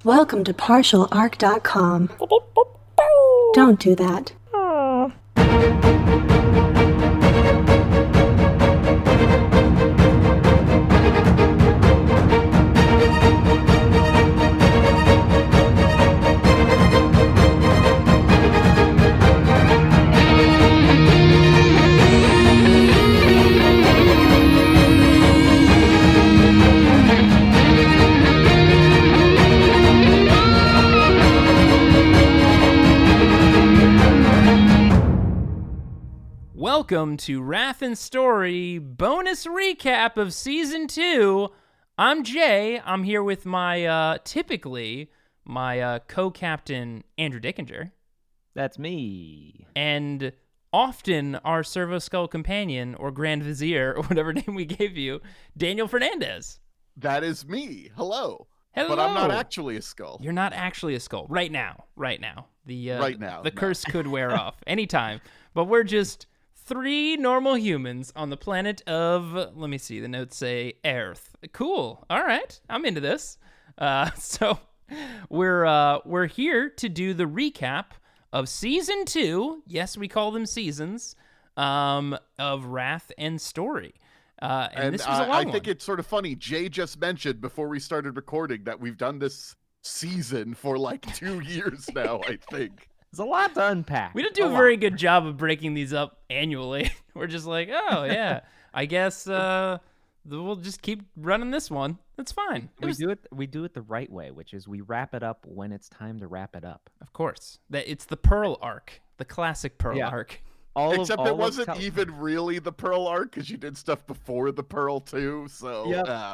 Welcome to partialarc.com. Don't do that. Welcome to Wrath and Story bonus recap of Season 2. I'm Jay. I'm here with my, typically, my co-captain, Andrew Dickinger. That's me. And often our Servo Skull companion, or Grand Vizier, or whatever name we gave you, Daniel Fernandez. That is me. Hello. Hello. But I'm not actually a skull. You're not actually a skull. Right now. The curse could wear off anytime. But we're just three normal humans on the planet of, let me see, the notes say Earth. Cool. All right. I'm into this. So we're here to do the recap of Season 2. Yes, we call them seasons, of Wrath and Story. And this was a long I one. think it's sort of funny. Jay just mentioned before we started recording that we've done this season for like 2 years now, I think. There's a lot to unpack. We don't do a very good job of breaking these up annually. We're just like, oh, yeah, I guess we'll just keep running this one. That's fine. We do it the right way, which is we wrap it up when it's time to wrap it up. Of course. It's the Pearl arc, the classic Pearl arc. Except it wasn't even really the Pearl arc because you did stuff before the Pearl too. So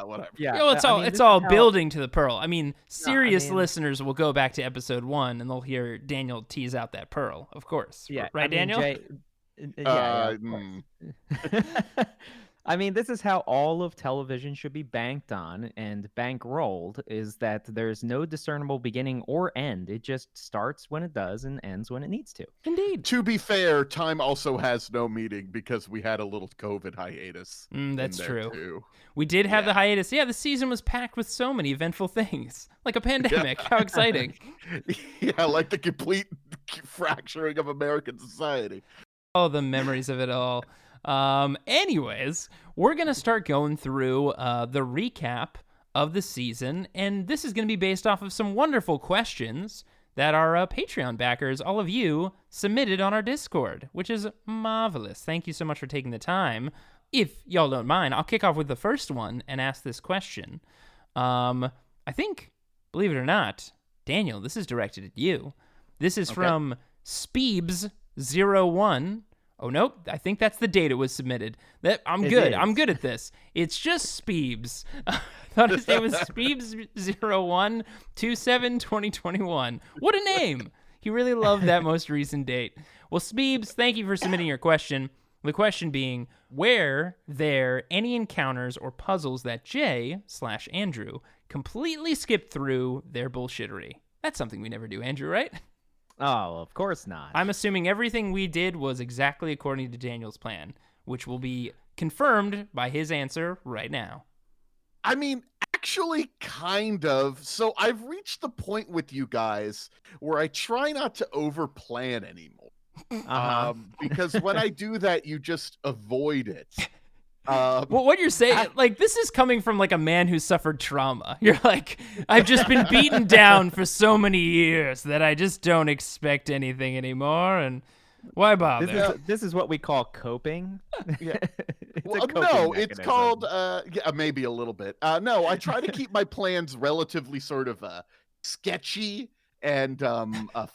whatever. Yeah, well, it's all building to the Pearl. I mean, serious listeners will go back to episode 1 and they'll hear Daniel tease out that Pearl. Of course. Yeah, right, Daniel? I mean, this is how all of television should be banked on and bankrolled, is that there's no discernible beginning or end. It just starts when it does and ends when it needs to. Indeed. To be fair, time also has no meaning because we had a little COVID hiatus. That's true. Too. We did have the hiatus. Yeah, the season was packed with so many eventful things, like a pandemic. How exciting. Yeah, like the complete fracturing of American society. Oh, the memories of it all. Anyways, we're going to start going through the recap of the season, and this is going to be based off of some wonderful questions that our Patreon backers, all of you, submitted on our Discord, which is marvelous. Thank you so much for taking the time. If y'all don't mind, I'll kick off with the first one and ask this question. I think, believe it or not, Daniel, this is directed at you. This is from Speebs01. Oh, nope. I think that's the date it was submitted. I'm good. I'm good at this. It's just Speebs. I thought his name was Speebs01272021. What a name. He really loved that most recent date. Well, Speebs, thank you for submitting your question. The question being, were there any encounters or puzzles that Jay/Andrew completely skipped through their bullshittery? That's something we never do, Andrew, right? Oh, of course not. I'm assuming everything we did was exactly according to Daniel's plan, which will be confirmed by his answer right now. I mean, actually, kind of. So I've reached the point with you guys where I try not to overplan anymore. Because when I do that, you just avoid it. Well, what you're saying, this is coming from like a man who suffered trauma. You're like, I've just been beaten down for so many years that I just don't expect anything anymore, and why bother? This is what we call coping. Yeah. It's called maybe a little bit. No, I try to keep my plans relatively sort of sketchy and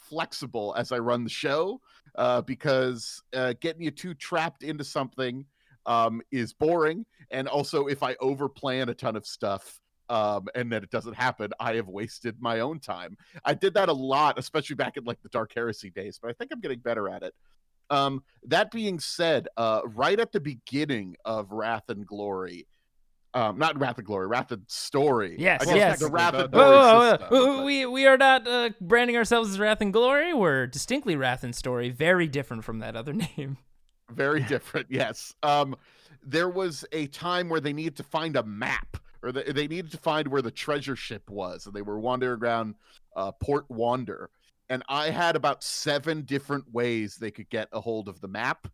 flexible as I run the show, because getting you too trapped into something is boring, and also if I overplan a ton of stuff and then it doesn't happen, I have wasted my own time. I did that a lot, especially back in like the Dark Heresy days, but I think I'm getting better at it. That being said, right at the beginning of Wrath and Glory, not Wrath and Glory, Wrath and Story. Yes. The Wrath and Glory system. We are not branding ourselves as Wrath and Glory. We're distinctly Wrath and Story, very different from that other name. Very different, yes. There was a time where they needed to find a map or they needed to find where the treasure ship was, and they were wandering around Port Wander. And I had about 7 different ways they could get a hold of the map,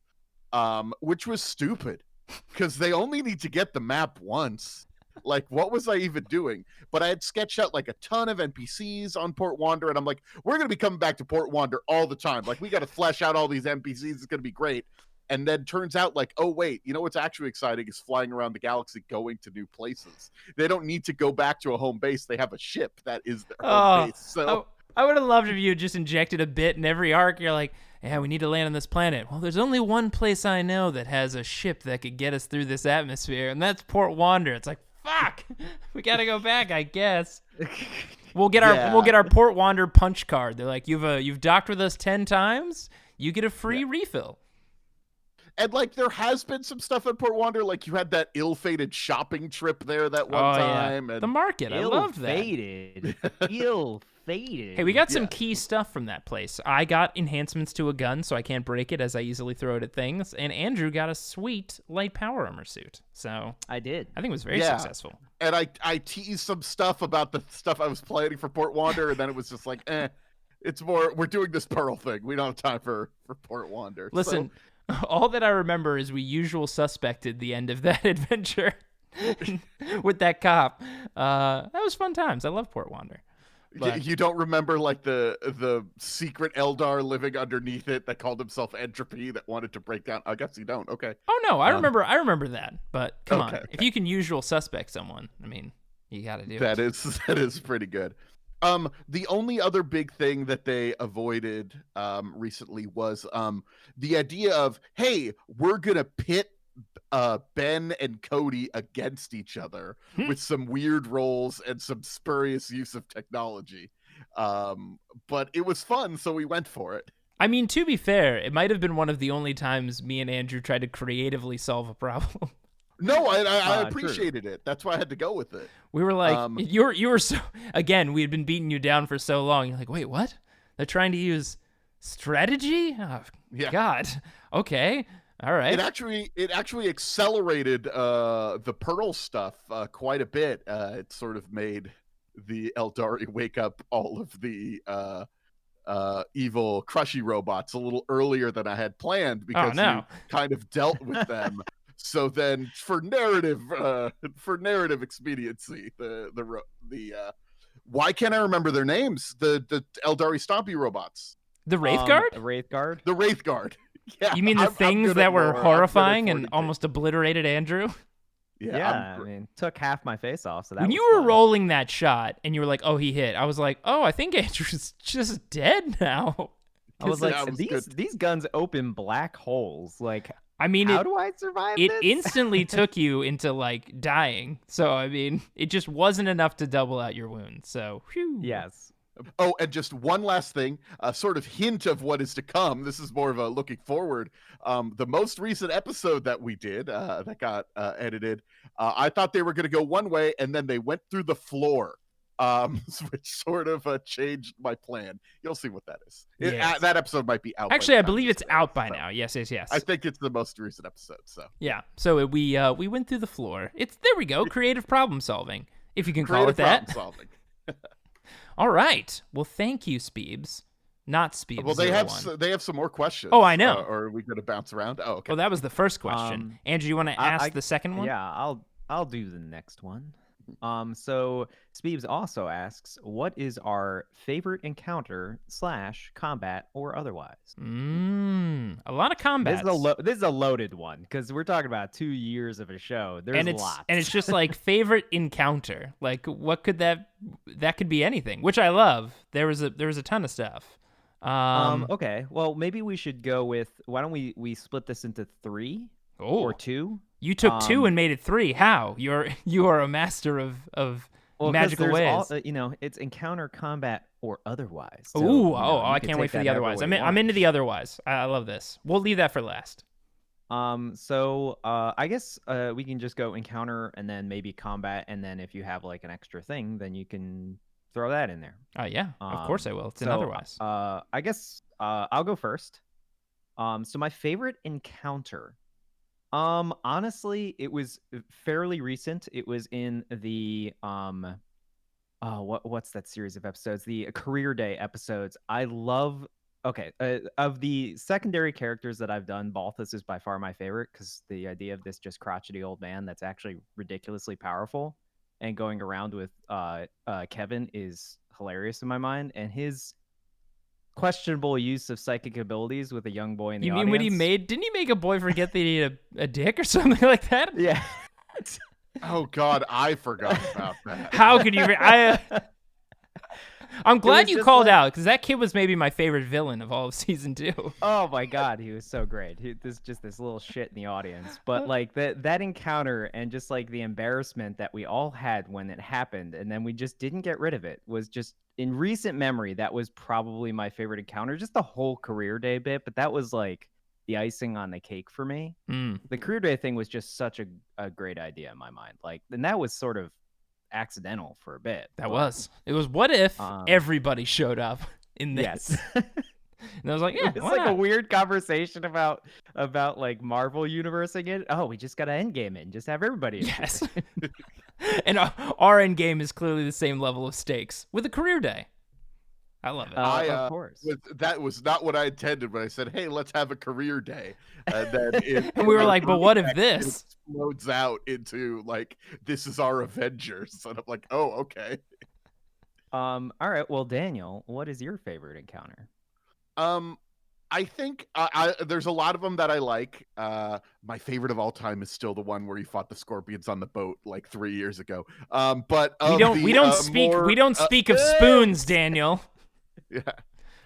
which was stupid because they only need to get the map once. Like, what was I even doing? But I had sketched out like a ton of NPCs on Port Wander, and I'm like, we're going to be coming back to Port Wander all the time. Like, we got to flesh out all these NPCs. It's going to be great. And then turns out, like, oh, wait, you know what's actually exciting is flying around the galaxy, going to new places. They don't need to go back to a home base. They have a ship that is their home base. So I would have loved if you just injected a bit in every arc. You're like, yeah, we need to land on this planet. Well, there's only one place I know that has a ship that could get us through this atmosphere, and that's Port Wander. It's like, fuck, we got to go back, I guess. We'll get our Port Wander punch card. They're like, you've docked with us 10 times, you get a free refill. And, like, there has been some stuff at Port Wander. Like, you had that ill-fated shopping trip there that one time. Yeah. And the market, I loved that. Ill-fated. Hey, we got some key stuff from that place. I got enhancements to a gun, so I can't break it as I easily throw it at things. And Andrew got a sweet light power armor suit. So I did. I think it was very successful. And I teased some stuff about the stuff I was planning for Port Wander, and then it was just like, it's more, we're doing this Pearl thing. We don't have time for Port Wander. Listen, all that I remember is we usual suspected the end of that adventure with that cop. That was fun times. I love Port Wander. But you don't remember, like, the secret Eldar living underneath it that called himself Entropy that wanted to break down? I guess you don't. Okay. Oh no, I remember that. But come on, if you can usual suspect someone, I mean, you got to do that. it. That is pretty good. The only other big thing that they avoided recently was the idea of, hey, we're gonna pit Ben and Cody against each other with some weird roles and some spurious use of technology. But it was fun, so we went for it. I mean, to be fair, it might have been one of the only times me and Andrew tried to creatively solve a problem. No, I appreciated it. That's why I had to go with it. We were like, you were so, again, we had been beating you down for so long. You're like, wait, what? They're trying to use strategy? Oh, yeah. God. Okay. All right. It actually accelerated the Pearl stuff quite a bit. It sort of made the Aeldari wake up all of the evil crushy robots a little earlier than I had planned because you kind of dealt with them. So then, for narrative expediency, the why can't I remember their names? The Aeldari Stompy robots. The Wraith Guard? The Wraith Guard? The Wraith Guard. Yeah. You mean the things that were horrifying and almost obliterated Andrew? Yeah, I mean, took half my face off. So that when you were rolling that shot and you were like, "Oh, he hit," I was like, "Oh, I think Andrew's just dead now." I was like, "These guns open black holes." Like, I mean, how do I survive this? It instantly took you into, like, dying. So, I mean, it just wasn't enough to double out your wounds. So, whew. Yes. Oh, and just one last thing, a sort of hint of what is to come. This is more of a looking forward. The most recent episode that we did that got edited, I thought they were going to go one way, and then they went through the floor, which sort of changed my plan. You'll see what that is. Yes. That episode might be out. Actually, I believe it's out by now. Yes. I think it's the most recent episode. So yeah. So we went through the floor. There we go. Creative problem solving, if you can call it that. Creative problem solving. All right. Well, thank you, Speebs. Not Speebs. Well, they have some more questions. Oh, I know. Or are we going to bounce around? Oh, okay. Well, that was the first question. Andrew, you want to ask the second one? Yeah, I'll do the next one. So Speebs also asks, what is our favorite encounter / combat or otherwise? A lot of combat. This is a loaded one because we're talking about 2 years of a show. There's lots. And it's just like favorite encounter. Like, what could that could be anything, which I love. There was a ton of stuff. Okay. Well, maybe we should go with, why don't we split this into 3 or 2? You took 2 and made it 3. How? You are a master of magical ways. It's encounter, combat, or otherwise. So, I can't wait for the otherwise. I'm into the otherwise. I love this. We'll leave that for last. So I guess we can just go encounter and then maybe combat, and then if you have like an extra thing, then you can throw that in there. Oh yeah, of course I will. It's an otherwise. I guess I'll go first. So my favorite encounter Honestly, it was fairly recent. It was in the what's that series of episodes? The Career Day episodes. I love. Okay, of the secondary characters that I've done, Balthus is by far my favorite because the idea of this just crotchety old man that's actually ridiculously powerful and going around with Kevin is hilarious in my mind, and his questionable use of psychic abilities with a young boy in the You audience. mean when didn't he make a boy forget that he had a dick or something like that? Yeah. Oh God, I forgot about that. How could you? I'm glad you just called like- out because that kid was maybe my favorite villain of all of season 2. Oh my God, he was so great. This little shit in the audience, but like that encounter and just like the embarrassment that we all had when it happened, and then we just didn't get rid of it was just in recent memory. That was probably my favorite encounter. Just the whole Career Day bit, but that was like the icing on the cake for me. The Career Day thing was just such a great idea in my mind. Like, and that was sort of accidental for a bit. It was what if everybody showed up in this? Yes. And I was like, yeah, It's why like a not? weird conversation about like Marvel universing it. Oh, we just gotta endgame it and just have everybody. Yes. And our end game is clearly the same level of stakes with a Career Day. I love it. Of course. That was not what I intended when I said, "Hey, let's have a Career Day." And then And we were like, but what if this? explodes out into like, "This is our Avengers," and I'm like, "Oh, okay." All right. Well, Daniel, what is your favorite encounter? I think there's a lot of them that I like. My favorite of all time is still the one where he fought the scorpions on the boat like 3 years ago. But we don't speak of spoons, Daniel. Yeah,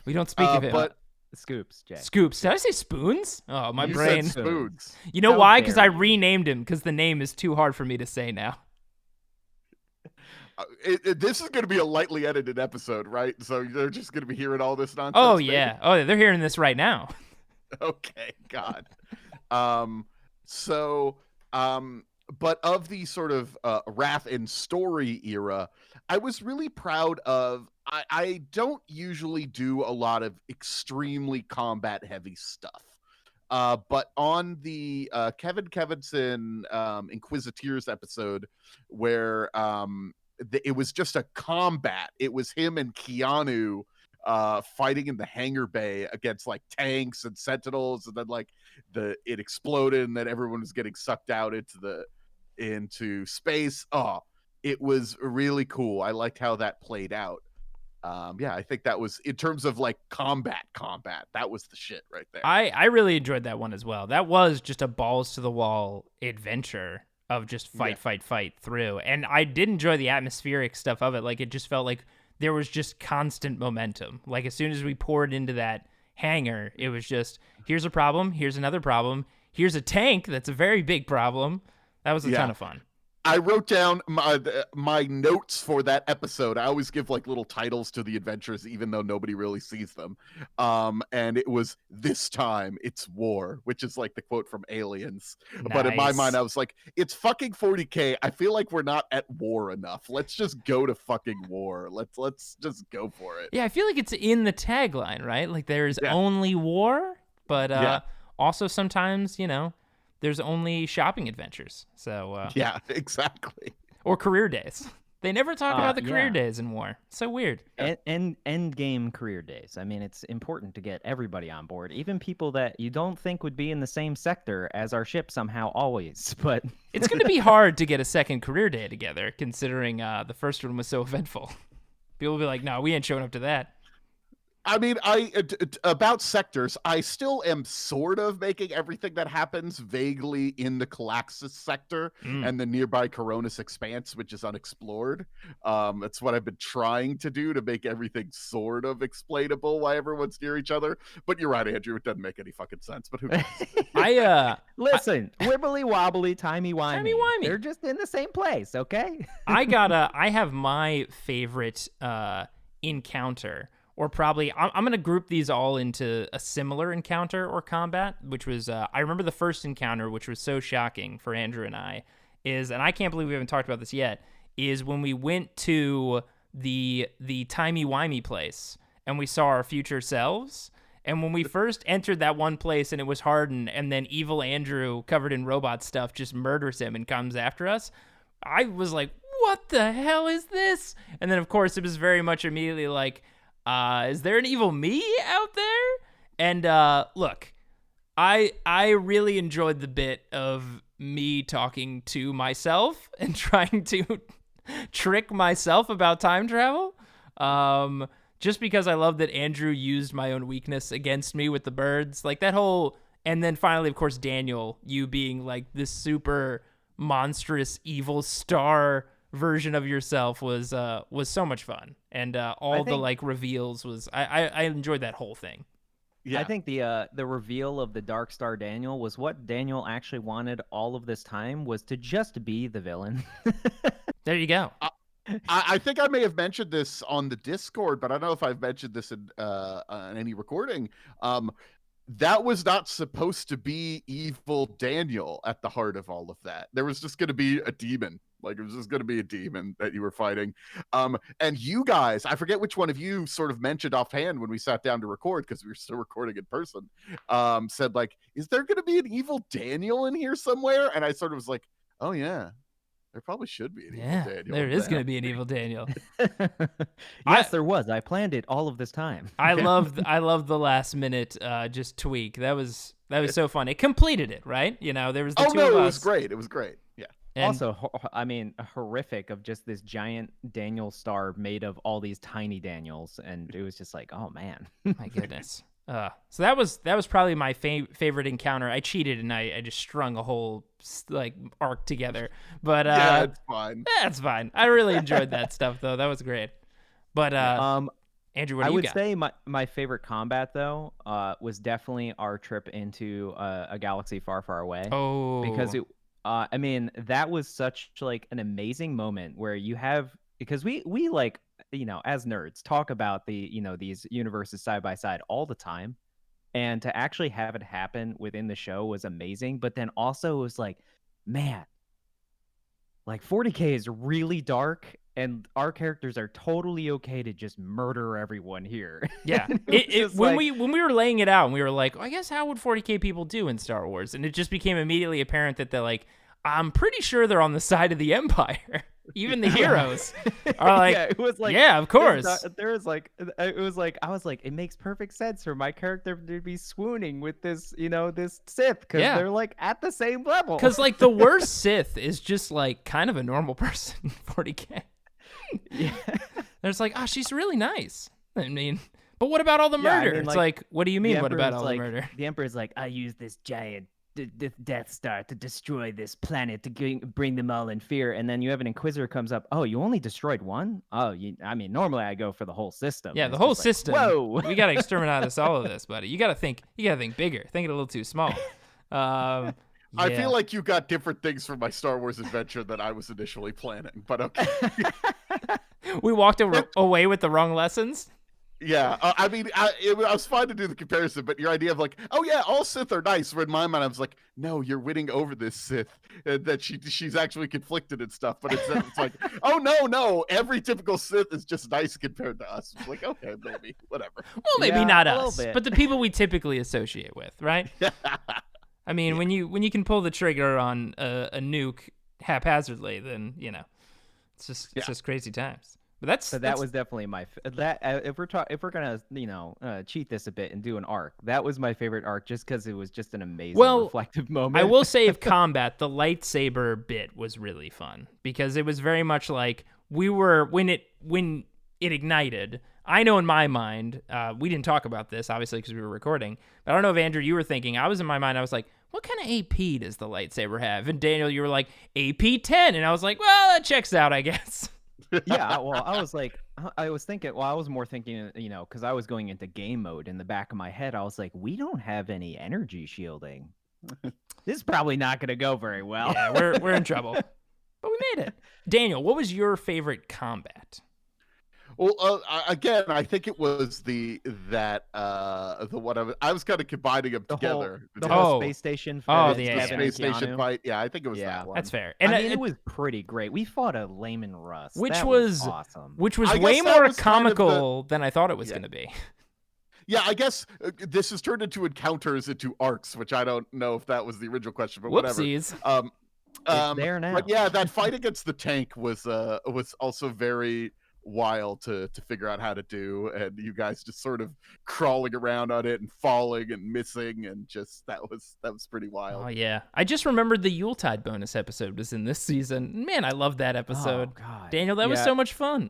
We don't speak of it. but Scoops, Jay. Scoops. Did I say spoons? Oh, my you brain. said spoons. You know How why? Because I dare you. renamed him because the name is too hard for me to say now. This is going to be a lightly edited episode, right? So they're just going to be hearing all this nonsense. Oh, maybe? yeah. Oh, they're hearing this right now. Okay, God. But of the sort of Wrath and Story era, I was really proud of. I don't usually do a lot of extremely combat heavy stuff. But on the Kevin Kevinson Inquisitors episode, where it was just a combat, it was him and Keanu fighting in the hangar bay against like tanks and sentinels, and then like it exploded, and then everyone was getting sucked out into space. Oh, it was really cool. I liked how that played out. I think that was, in terms of like combat, that was the shit right there. I really enjoyed that one as well. That was just a balls to the wall adventure of just fight through. And I did enjoy the atmospheric stuff of it. Like, it just felt like there was just constant momentum. Like, as soon as we poured into that hangar, it was just, here's a problem, here's another problem, here's a tank that's a very big problem. That was a ton of fun. I wrote down my notes for that episode. I always give like little titles to the adventures, even though nobody really sees them. And it was "This time it's war," which is like the quote from Aliens. Nice. But in my mind, I was like, it's fucking 40K. I feel like we're not at war enough. Let's just go to fucking war. Let's just go for it. Yeah, I feel like it's in the tagline, right? Like, there's only war, but also sometimes, there's only shopping adventures. So yeah, exactly. Or career days. They never talk about the career days in war. It's so weird. End game career days. I mean, it's important to get everybody on board, even people that you don't think would be in the same sector as our ship somehow always. But it's going to be hard to get a second career day together, considering the first one was so eventful. People will be like, no, we ain't showing up to that. I mean, about sectors, I still am sort of making everything that happens vaguely in the Calaxis sector and the nearby Coronis Expanse, which is unexplored. That's what I've been trying to do to make everything sort of explainable why everyone's near each other. But you're right, Andrew, it doesn't make any fucking sense. But who knows? Listen, wibbly wobbly, timey wimey. They're just in the same place, okay? I have my favorite encounter. Or probably, I'm going to group these all into a similar encounter or combat, which was, I remember the first encounter, which was so shocking for Andrew and I, and I can't believe we haven't talked about this yet, is when we went to the timey-wimey place, and we saw our future selves, And when we first entered that one place and it was Harden, and then evil Andrew covered in robot stuff just murders him and comes after us, I was like, what the hell is this? And then, of course, it was very much immediately like, is there an evil me out there? And look, I really enjoyed the bit of me talking to myself and trying to trick myself about time travel. Just because I love that Andrew used my own weakness against me with the birds, like that whole, and then finally, of course, Daniel, you being like this super monstrous evil star version of yourself was so much fun, and all the like reveals was I enjoyed that whole thing. Yeah. I think the reveal of the Dark Star Daniel was what Daniel actually wanted all of this time, was to just be the villain. There you go. I think I may have mentioned this on the Discord, but I don't know if I've mentioned this in any recording. That was not supposed to be evil Daniel at the heart of all of that. There was just going to be a demon. Like, it was just going to be a demon that you were fighting. And you guys, I forget which one of you sort of mentioned offhand when we sat down to record, because we were still recording in person, said, like, is there going to be an evil Daniel in here somewhere? And I sort of was like, oh, yeah. There probably should be an evil Daniel. There is going to be an evil Daniel. Yes, there was. I planned it all of this time. I love the last minute just tweak. That was so fun. It completed it, right? You know, there was the two of us. It was great. It was great. Yeah. And also, I mean, horrific of just this giant Daniel star made of all these tiny Daniels, and it was just like, oh man, my goodness. So that was probably my favorite encounter. I cheated and I just strung a whole like arc together, but yeah, it's fine. That's fine. I really enjoyed that stuff though. That was great. But Andrew, what do you got? I would say my favorite combat though was definitely our trip into a galaxy far, far away. Oh, because it. I mean, that was such like an amazing moment where you have, because we like, you know, as nerds talk about the, you know, these universes side by side all the time, and to actually have it happen within the show was amazing. But then also it was like, man, like 40K is really dark, and our characters are totally okay to just murder everyone here. Yeah. When we were laying it out and we were like, I guess how would 40K people do in Star Wars? And it just became immediately apparent that they're like, I'm pretty sure they're on the side of the Empire. Even the heroes are like, yeah, it was like, yeah, of course. It was like, I was like, it makes perfect sense for my character to be swooning with this, you know, this Sith, because they're like at the same level. Because like the worst Sith is just like kind of a normal person, 40K. Yeah. There's like, oh, she's really nice. I mean, but what about all the murder? I mean, it's like, what do you mean? What about all the murder? The Emperor's like, I use this giant Death Star to destroy this planet to bring them all in fear, and then you have an Inquisitor comes up. Oh, you only destroyed one? Oh, I mean, normally I go for the whole system. Yeah, the whole system. Like, whoa, we gotta exterminate all of this, buddy. You gotta think bigger. Think it a little too small. I feel like you got different things from my Star Wars adventure than I was initially planning, but okay. We walked away with the wrong lessons. Yeah, I mean, I was fine to do the comparison, but your idea of like, oh yeah, all Sith are nice. In my mind, I was like, no, you're winning over this Sith, that she's actually conflicted and stuff. But it's like, oh no, every typical Sith is just nice compared to us. It's like, okay, maybe whatever. Well, maybe not us, but the people we typically associate with, right? I mean, when you can pull the trigger on a nuke haphazardly, then you know, it's just crazy times. But that was definitely if we're gonna cheat this a bit and do an arc, that was my favorite arc, just because it was just an amazing reflective moment. I will say, of combat, the lightsaber bit was really fun, because it was very much like when it ignited. I know in my mind, we didn't talk about this obviously because we were recording, but I don't know if Andrew you were thinking. I was in my mind, I was like, what kind of AP does the lightsaber have? And Daniel, you were like, AP 10, and I was like, well, that checks out, I guess. Yeah, well, I was more thinking, you know, because I was going into game mode in the back of my head. I was like, we don't have any energy shielding. This is probably not going to go very well. Yeah, we're in trouble. But we made it. Daniel, what was your favorite combat? Well, again, I think it was the one I was kind of combining them together. The whole space station fight. The space station fight. Yeah, I think it was that one. That's fair. And I mean, it was pretty great. We fought a Layman Russ, which was awesome. Which was way more comical than I thought it was going to be. Yeah, I guess this has turned into encounters into arcs, which I don't know if that was the original question, but Whoopsies. whatever. It's there now. But yeah, that fight against the tank was also very wild to figure out how to do, and you guys just sort of crawling around on it and falling and missing, and just that was pretty wild. Oh yeah, I just remembered the Yuletide bonus episode was in this season. Man, I love that episode. Oh, God. Daniel, that was so much fun.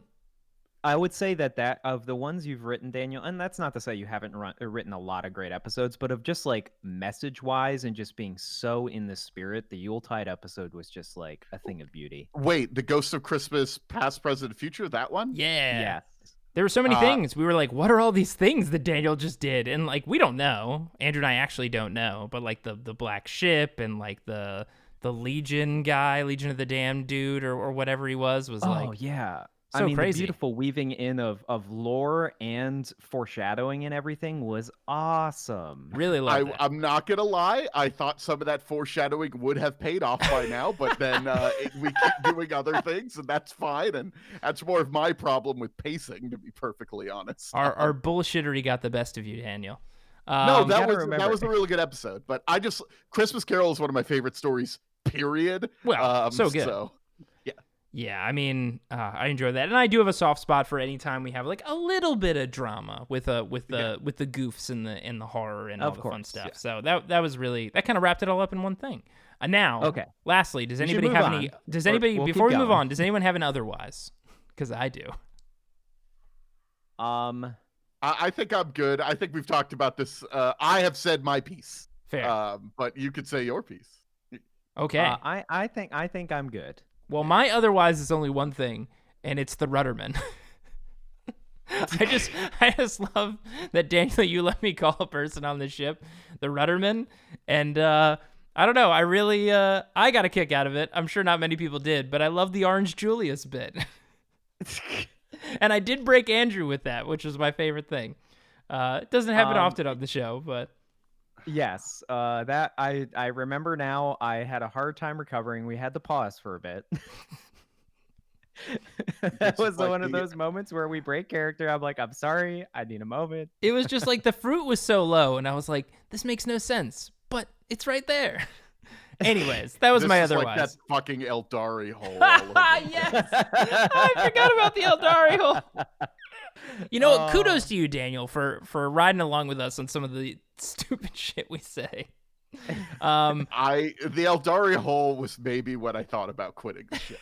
I would say that of the ones you've written, Daniel, and that's not to say you haven't written a lot of great episodes, but of just like message-wise and just being so in the spirit, the Yuletide episode was just like a thing of beauty. Wait, the Ghosts of Christmas, Past, Present, Future, that one? Yeah. Yes. There were so many things. We were like, what are all these things that Daniel just did? And like, we don't know. Andrew and I actually don't know, but like the black ship and like the Legion guy, Legion of the Damned dude or whatever he was like, oh yeah. So I mean, crazy. The beautiful weaving in of lore and foreshadowing and everything was awesome. Really love it. I'm not gonna lie, I thought some of that foreshadowing would have paid off by now, but then we keep doing other things, and that's fine. And that's more of my problem with pacing, to be perfectly honest. Our bullshittery got the best of you, Daniel. No, that was a really good episode. But Christmas Carol is one of my favorite stories. Period. Well, so good. So, yeah, I mean, I enjoy that, and I do have a soft spot for any time we have like a little bit of drama with the goofs and the horror and all the fun stuff. Yeah. So that was really, that kind of wrapped it all up in one thing. And now, okay. Lastly, does anybody have any? Does anybody before we move on? Does anyone have an otherwise? Because I do. I think I'm good. I think we've talked about this. I have said my piece. Fair. But you could say your piece. Okay. I think I'm good. Well, my otherwise is only one thing, and it's the Rudderman. I just love that, Daniel, you let me call a person on the ship the Rudderman, and I don't know, I really I got a kick out of it. I'm sure not many people did, but I love the Orange Julius bit. And I did break Andrew with that, which was my favorite thing. It doesn't happen often on the show, but yes, that I remember now. I had a hard time recovering. We had to pause for a bit. That was one of those moments where we break character. I'm like, I'm sorry, I need a moment. It was just like the fruit was so low, and I was like, this makes no sense, but it's right there. Anyways, that was my otherwise. Like that fucking Aeldari hole. Yes, I forgot about the Aeldari hole. You know, kudos to you, Daniel, for riding along with us on some of the stupid shit we say. The Aeldari hole was maybe what I thought about quitting the show.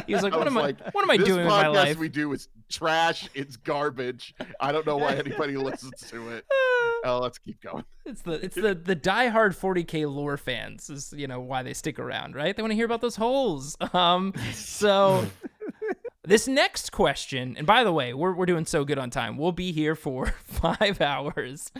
He was like, what am I doing with my life? This podcast we do is trash. It's garbage. I don't know why anybody listens to it. Let's keep going. It's the diehard 40K lore fans is, why they stick around, right? They want to hear about those holes. So this next question, and by the way, we're doing so good on time. We'll be here for 5 hours.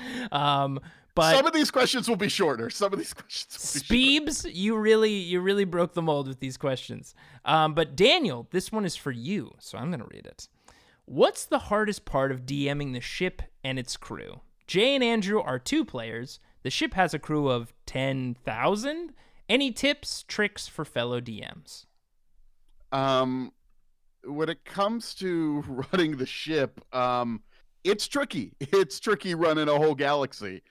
But some of these questions will be shorter. Some of these questions will be Speebs, shorter. you really broke the mold with these questions. But Daniel, this one is for you, so I'm going to read it. What's the hardest part of DMing the ship and its crew? Jay and Andrew are 2 players. The ship has a crew of 10,000. Any tips, tricks for fellow DMs? When it comes to running the ship, it's tricky. It's tricky running a whole galaxy.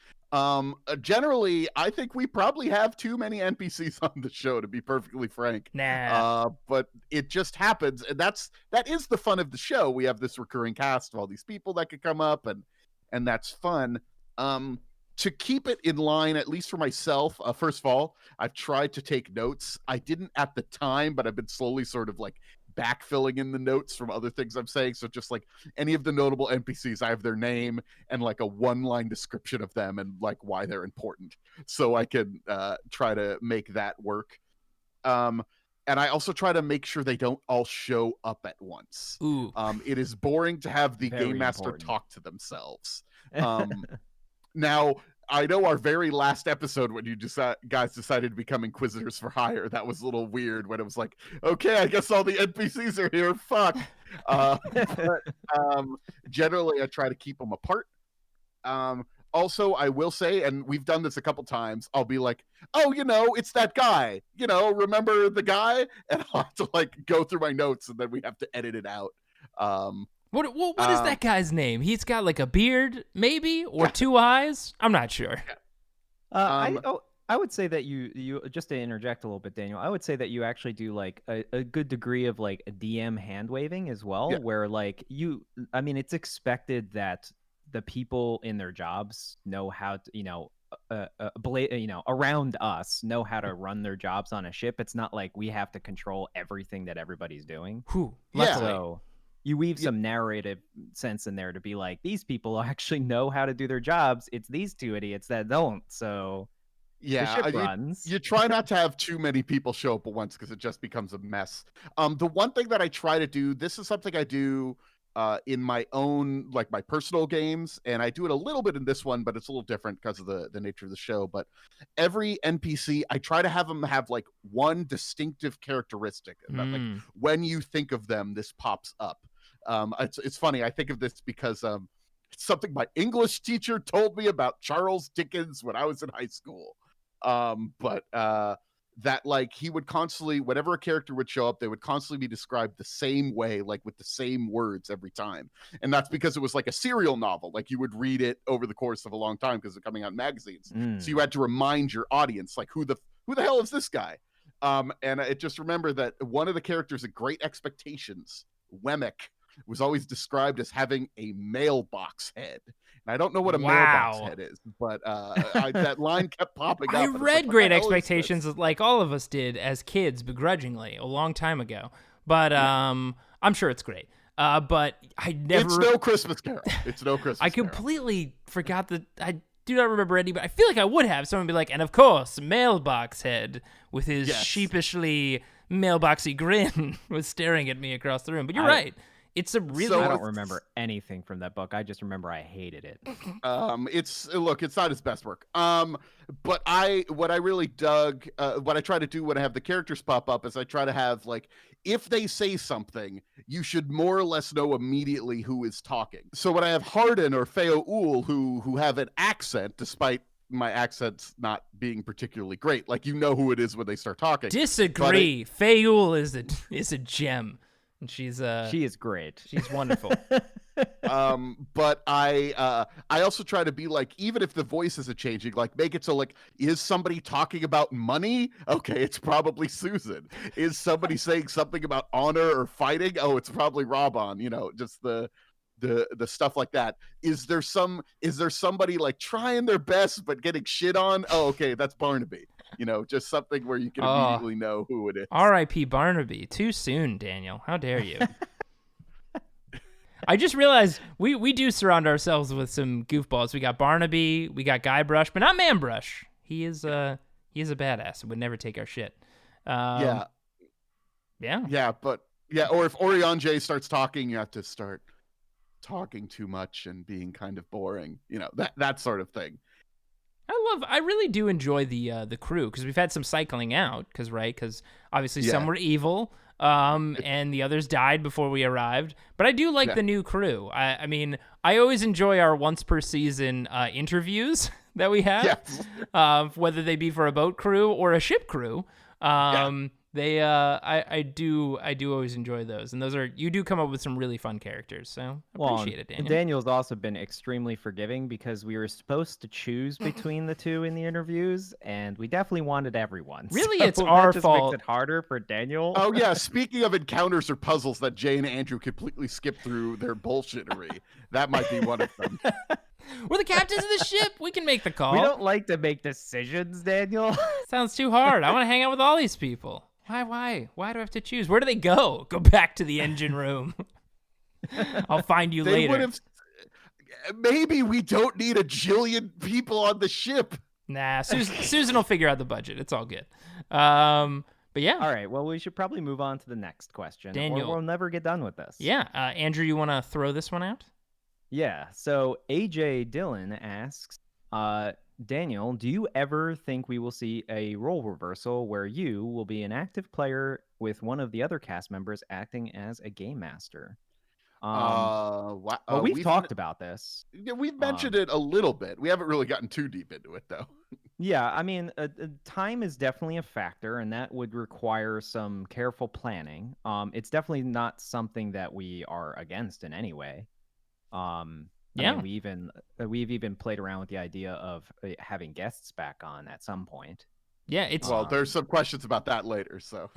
Generally, I think we probably have too many NPCs on the show, to be perfectly frank. Nah. But it just happens, and that is the fun of the show. We have this recurring cast of all these people that could come up, and that's fun. To keep it in line, at least for myself, first of all, I've tried to take notes. I didn't at the time, but I've been slowly sort of like backfilling in the notes from other things I'm saying. So just like any of the notable NPCs, I have their name and like a 1-line description of them and like why they're important. So I can try to make that work. And I also try to make sure they don't all show up at once. Ooh. It is boring to have the Very game master important. talk to themselves. Now, I know our very last episode when you guys decided to become Inquisitors for Hire, that was a little weird when it was like, okay, I guess all the NPCs are here. Fuck. But generally, I try to keep them apart. Also, I will say, and we've done this a couple times, I'll be like, oh, it's that guy. Remember the guy? And I'll have to like go through my notes, and then we have to edit it out. What is that guy's name? He's got like a beard, maybe, or two eyes. I'm not sure. I would say that you just to interject a little bit, Daniel. I would say that you actually do like a good degree of like a DM hand waving as well, where like it's expected that the people in their jobs know how to, around us know how to run their jobs on a ship. It's not like we have to control everything that everybody's doing. So you weave some narrative sense in there to be like, these people actually know how to do their jobs. It's these two idiots that don't. So the ship runs. You try not to have too many people show up at once because it just becomes a mess. The one thing that I try to do, this is something I do in my own, like my personal games, and I do it a little bit in this one, but it's a little different because of the nature of the show. But every NPC, I try to have them have like one distinctive characteristic that, like, when you think of them, this pops up. It's funny. I think of this because it's something my English teacher told me about Charles Dickens when I was in high school. That like he would constantly, whenever a character would show up, they would constantly be described the same way, like with the same words every time. And that's because it was like a serial novel. Like you would read it over the course of a long time because it's coming out in magazines. So you had to remind your audience, like, who the hell is this guy? And I just remember that one of the characters in Great Expectations, Wemmick, was always described as having a mailbox head. And I don't know what a mailbox head is, but that line kept popping up. I read Great Expectations like all of us did as kids, begrudgingly, a long time ago. But I'm sure it's great. But I never... It's no Christmas Carol. It's no Christmas I completely forgot that... I do not remember any, but I feel like I would have. Someone be like, and of course, mailbox head with his sheepishly mailboxy grin was staring at me across the room. But you're right. It's a really... I don't remember anything from that book. I just remember I hated it. It's not his best work. But what I really dug, what I try to do when I have the characters pop up is I try to have, like, if they say something, you should more or less know immediately who is talking. So when I have Hardin or Feoul who have an accent, despite my accent's not being particularly great, like, you know who it is when they start talking. Disagree. Feoul is a gem. And she is great. She's wonderful. But I also try to be like, even if the voice isn't changing, like, make it so, like, is somebody talking about money? Okay, it's probably Susan. Is somebody saying something about honor or fighting? Oh, it's probably Robon. You know, just the stuff like that. Is there somebody like trying their best but getting shit on? Oh, okay, that's Barnaby. You know, just something where you can immediately know who it is. R.I.P. Barnaby. Too soon, Daniel. How dare you? I just realized we do surround ourselves with some goofballs. We got Barnaby, we got Guybrush, but not Manbrush. He is a badass. Would never take our shit. Yeah. Or if Orion starts talking, you have to start talking too much and being kind of boring. You know, that sort of thing. I really do enjoy the crew because we've had some cycling out because obviously some were evil and the others died before we arrived. But I do like the new crew. I mean, I always enjoy our once per season interviews that we have, whether they be for a boat crew or a ship crew. I do always enjoy those, and you do come up with some really fun characters, so I appreciate it, Daniel. Daniel's also been extremely forgiving because we were supposed to choose between the two in the interviews, and we definitely wanted everyone. Really, so it's our fault. Makes it harder for Daniel. Oh yeah, speaking of encounters or puzzles that Jay and Andrew completely skipped through their bullshittery, that might be one of them. We're the captains of the ship. We can make the call. We don't like to make decisions, Daniel. Sounds too hard. I want to hang out with all these people. Why? Why do I have to choose? Where do they go? Go back to the engine room. I'll find you later. Maybe we don't need a jillion people on the ship. Nah, Susan will figure out the budget. It's all good. But yeah. All right. Well, we should probably move on to the next question. Daniel. Or we'll never get done with this. Yeah. Andrew, you want to throw this one out? Yeah. So AJ Dillon asks, Daniel, do you ever think we will see a role reversal where you will be an active player with one of the other cast members acting as a game master? Well, we've talked about this. Yeah, we've mentioned it a little bit. We haven't really gotten too deep into it, though. Yeah, I mean, time is definitely a factor, and that would require some careful planning. It's definitely not something that we are against in any way. I Yeah. mean, we've even played around with the idea of having guests back on at some point. Yeah, it's Well, there's some questions about that later, so.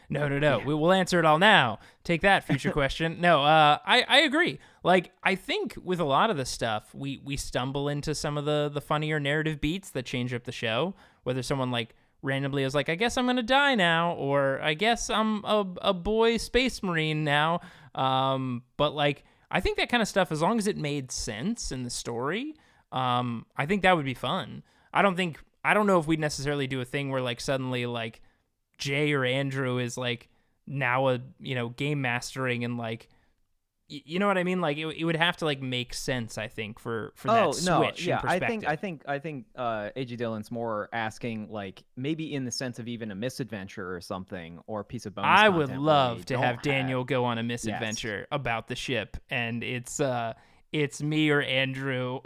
No. We'll answer it all now. Take that, future question. No, I agree. Like, I think with a lot of the stuff, we stumble into some of the funnier narrative beats that change up the show. Whether someone like randomly is like, I guess I'm gonna die now, or I guess I'm a boy space marine now. But like, I think that kind of stuff, as long as it made sense in the story, I think that would be fun. I don't know if we'd necessarily do a thing where like suddenly like Jay or Andrew is like now a game mastering and like you know what I mean, like it would have to like make sense, I think, for that switch in perspective. I think AJ Dillon's more asking like maybe in the sense of even a misadventure or something, or a piece of bonus I content would where love we to don't have Daniel go on a misadventure about the ship, and it's me or Andrew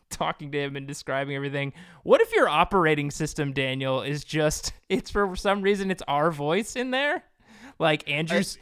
talking to him and describing everything. What if your operating system, Daniel, is just it's for some reason it's our voice in there? Like Andrew's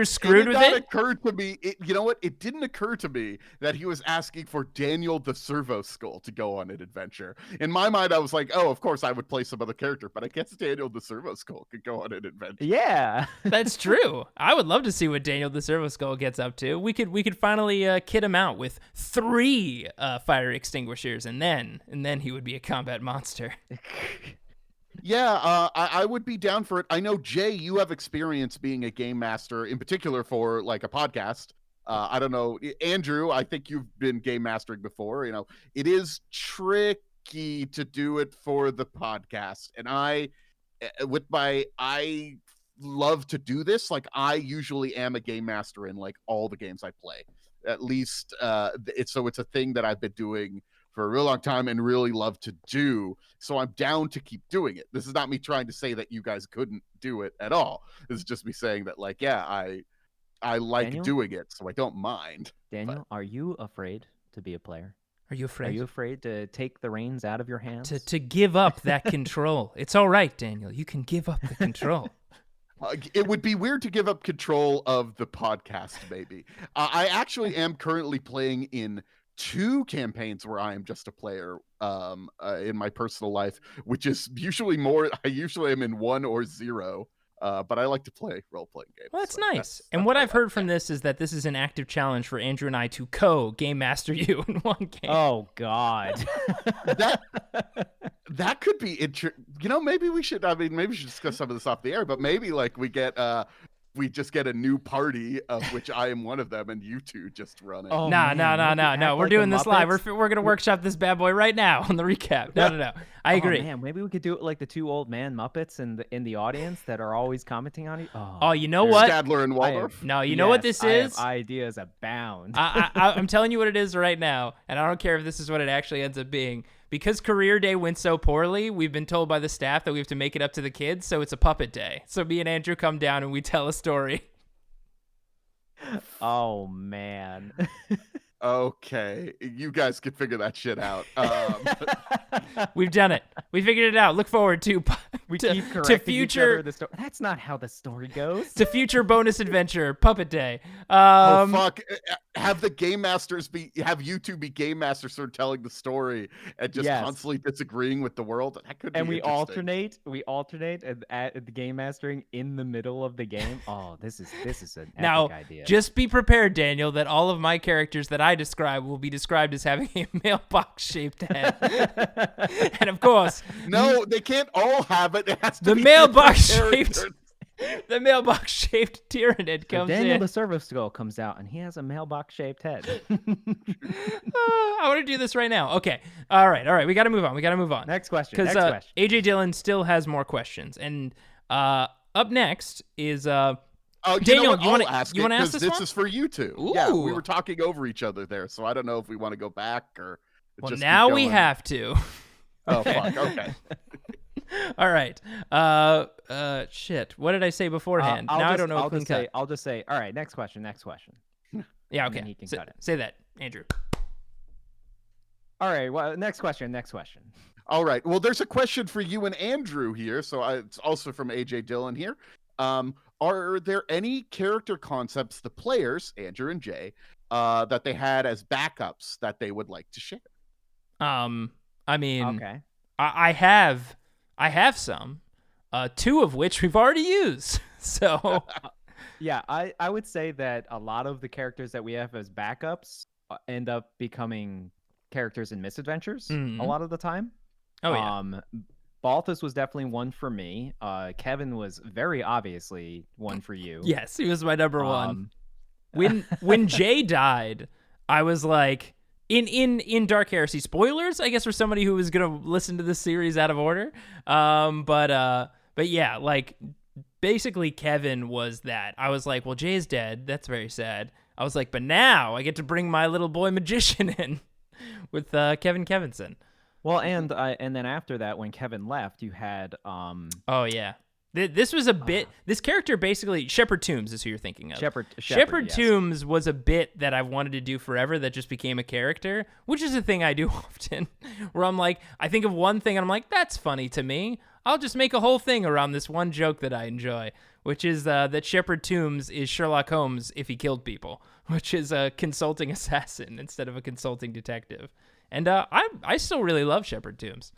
screwed with it. It occurred to me. You know what? It didn't occur to me that he was asking for Daniel the Servo Skull to go on an adventure. In my mind, I was like, oh, of course I would play some other character, but I guess Daniel the Servo Skull could go on an adventure. Yeah, that's true. I would love to see what Daniel the Servo Skull gets up to. We could finally kit him out with 3 fire extinguishers, and then he would be a combat monster. Yeah, I would be down for it. I know, Jay, you have experience being a game master, in particular for like a podcast. I don't know, Andrew, I think you've been game mastering before. It is tricky to do it for the podcast. And I love to do this. Like, I usually am a game master in like all the games I play. At least it's a thing that I've been doing for a real long time and really love to do. So I'm down to keep doing it. This is not me trying to say that you guys couldn't do it at all. This is just me saying that, like, yeah, I like Daniel? doing it, so I don't mind. Daniel, are you afraid to be a player? Are you afraid? Are you afraid to take the reins out of your hands? To give up that control? It's all right, Daniel. You can give up the control. It would be weird to give up control of the podcast, maybe. I actually am currently playing in 2 campaigns where I am just a player in my personal life, which is usually more. I usually am in 1 or 0, but I like to play role-playing games. Well, that's so nice. And what I've heard from this is that this is an active challenge for Andrew and I to co-game master you in one game. Oh, God. That could be interesting. Maybe we should. maybe we should discuss some of this off the air. But maybe like we just get a new party of which I am one of them, and you two just run it. Oh, no. We're doing this live. We're gonna workshop this bad boy right now on the recap. No. I agree. Man, maybe we could do it like the 2 old man Muppets in the audience that are always commenting on it. Oh, you know what? Stadler and Waldorf. You know what this is? Ideas abound. I'm telling you what it is right now, and I don't care if this is what it actually ends up being. Because Career Day went so poorly, we've been told by the staff that we have to make it up to the kids, so it's a puppet day. So me and Andrew come down and we tell a story. Oh, man. Okay, you guys can figure that shit out. We've done it. We figured it out. Look forward to keep correcting future. Each other. That's not how the story goes. To future bonus adventure puppet day. Oh fuck! Have the game masters have you two be game masters, sort of telling the story and just constantly disagreeing with the world. That could be. And we alternate. At the game mastering in the middle of the game. Oh, this is an epic idea. Just be prepared, Daniel, that all of my characters that I describe will be described as having a mailbox-shaped head. And of course, no, they can't all have it. It has to the be mailbox-shaped. The mailbox-shaped Tyranid comes in. Daniel the Servo Skull comes out, and he has a mailbox-shaped head. I want to do this right now. Okay. All right. We got to move on. Next question. Because AJ Dillon still has more questions. And up next is... Daniel, you want to ask this this one? is for you two. Ooh. Yeah, we were talking over each other there, so I don't know if we want to go back or just now keep we going. have to. Oh, fuck. Okay. All right. Shit. What did I say beforehand? I don't know. I'll just say. All right. Next question. Yeah. Okay. He can cut it. Say that, Andrew. All right. Well, next question. All right. Well, there's a question for you and Andrew here. So it's also from AJ Dillon here. Are there any character concepts the players, Andrew and Jay, that they had as backups that they would like to share? I mean, Okay. I have some, two of which we've already used. So Yeah, I would say that a lot of the characters that we have as backups end up becoming characters in misadventures a lot of the time. Oh yeah. Balthus was definitely one for me. Kevin was very obviously one for you. Yes, he was my number one. When Jay died, I was like, in Dark Heresy, spoilers, I guess, for somebody who was gonna listen to this series out of order. But yeah, like basically Kevin was that. I was like, well, Jay's dead. That's very sad. I was like, but now I get to bring my little boy magician in with Kevin Kevinson. Well, and then after that, when Kevin left, you had Oh yeah, this was a bit. This character basically, Shepard Toombs is who you're thinking of. Shepard yes. Toombs was a bit that I've wanted to do forever that just became a character, which is a thing I do often. Where I'm like, I think of one thing and I'm like, that's funny to me. I'll just make a whole thing around this one joke that I enjoy, which is that Shepard Toombs is Sherlock Holmes if he killed people, which is a consulting assassin instead of a consulting detective. And I still really love Shepard Toombs.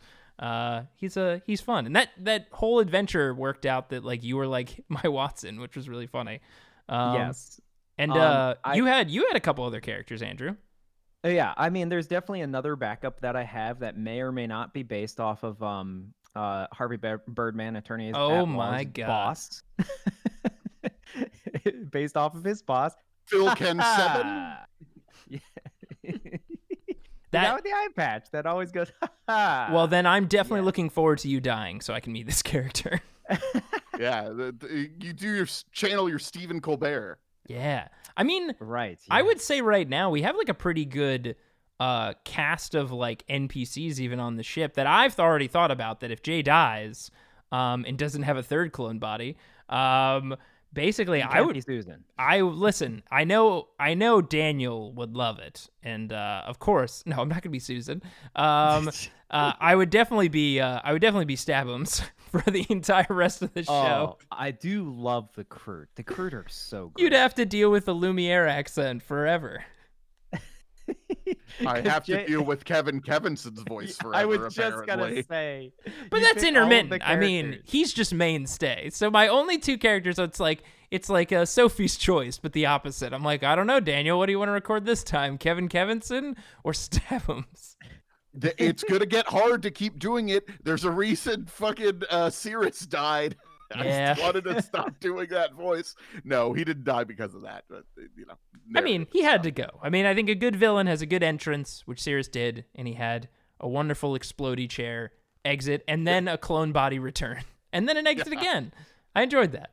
He's fun, and that whole adventure worked out that like you were like my Watson, which was really funny. Yes, and you had a couple other characters, Andrew. Yeah, I mean, there's definitely another backup that I have that may or may not be based off of Harvey Birdman, attorney. Oh my god, boss. Based off of his boss, Phil Ken 7. Yeah. That with the eye patch that always goes. Well, then I'm definitely looking forward to you dying so I can meet this character. Yeah, you do channel your Stephen Colbert. Yeah, I mean, right. Yeah. I would say right now we have like a pretty good cast of like NPCs even on the ship that I've already thought about. That if Jay dies, and doesn't have a third clone body, basically I would. Susan. I know Daniel would love it, and of course, no, I'm not gonna be Susan. I would definitely be Stabums for the entire rest of the show. Oh, I do love the Crute. The Crute are so good. You'd have to deal with the Lumiere accent forever. I have to deal with Kevin Kevinson's voice forever. I was just apparently. gonna say, but that's intermittent. I mean, he's just mainstay. So my only two characters, it's like Sophie's Choice, but the opposite. I'm like, I don't know, Daniel, what do you want to record this time? Kevin Kevinson or Stabums? It's gonna get hard to keep doing it. There's a reason fucking Cirrus died. Yeah. I just wanted to stop doing that voice. No, he didn't die because of that. But I mean, he had to go. I mean, I think a good villain has a good entrance, which Cirrus did, and he had a wonderful explodey chair exit, and then a clone body return, and then an exit again. I enjoyed that.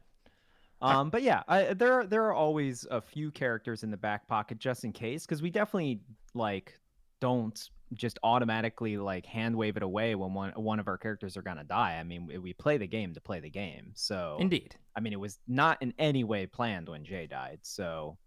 But yeah, there are always a few characters in the back pocket just in case, because we definitely like don't just automatically like hand wave it away when one of our characters are gonna die. I mean, we play the game to play the game. So indeed, I mean, it was not in any way planned when Jay died. So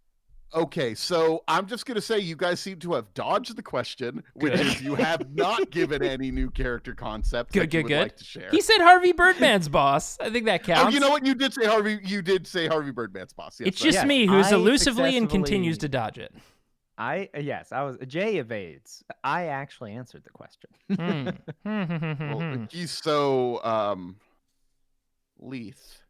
okay, so I'm just gonna say you guys seem to have dodged the question, which is you have not given any new character concepts that you would like to share. He said Harvey Birdman's boss. I think that counts. Oh, you know what? You did say Harvey. You did say Harvey Birdman's boss. Yes, it's just me who's elusively and continues to dodge it. Jay evades. I actually answered the question. Well, he's so Leith.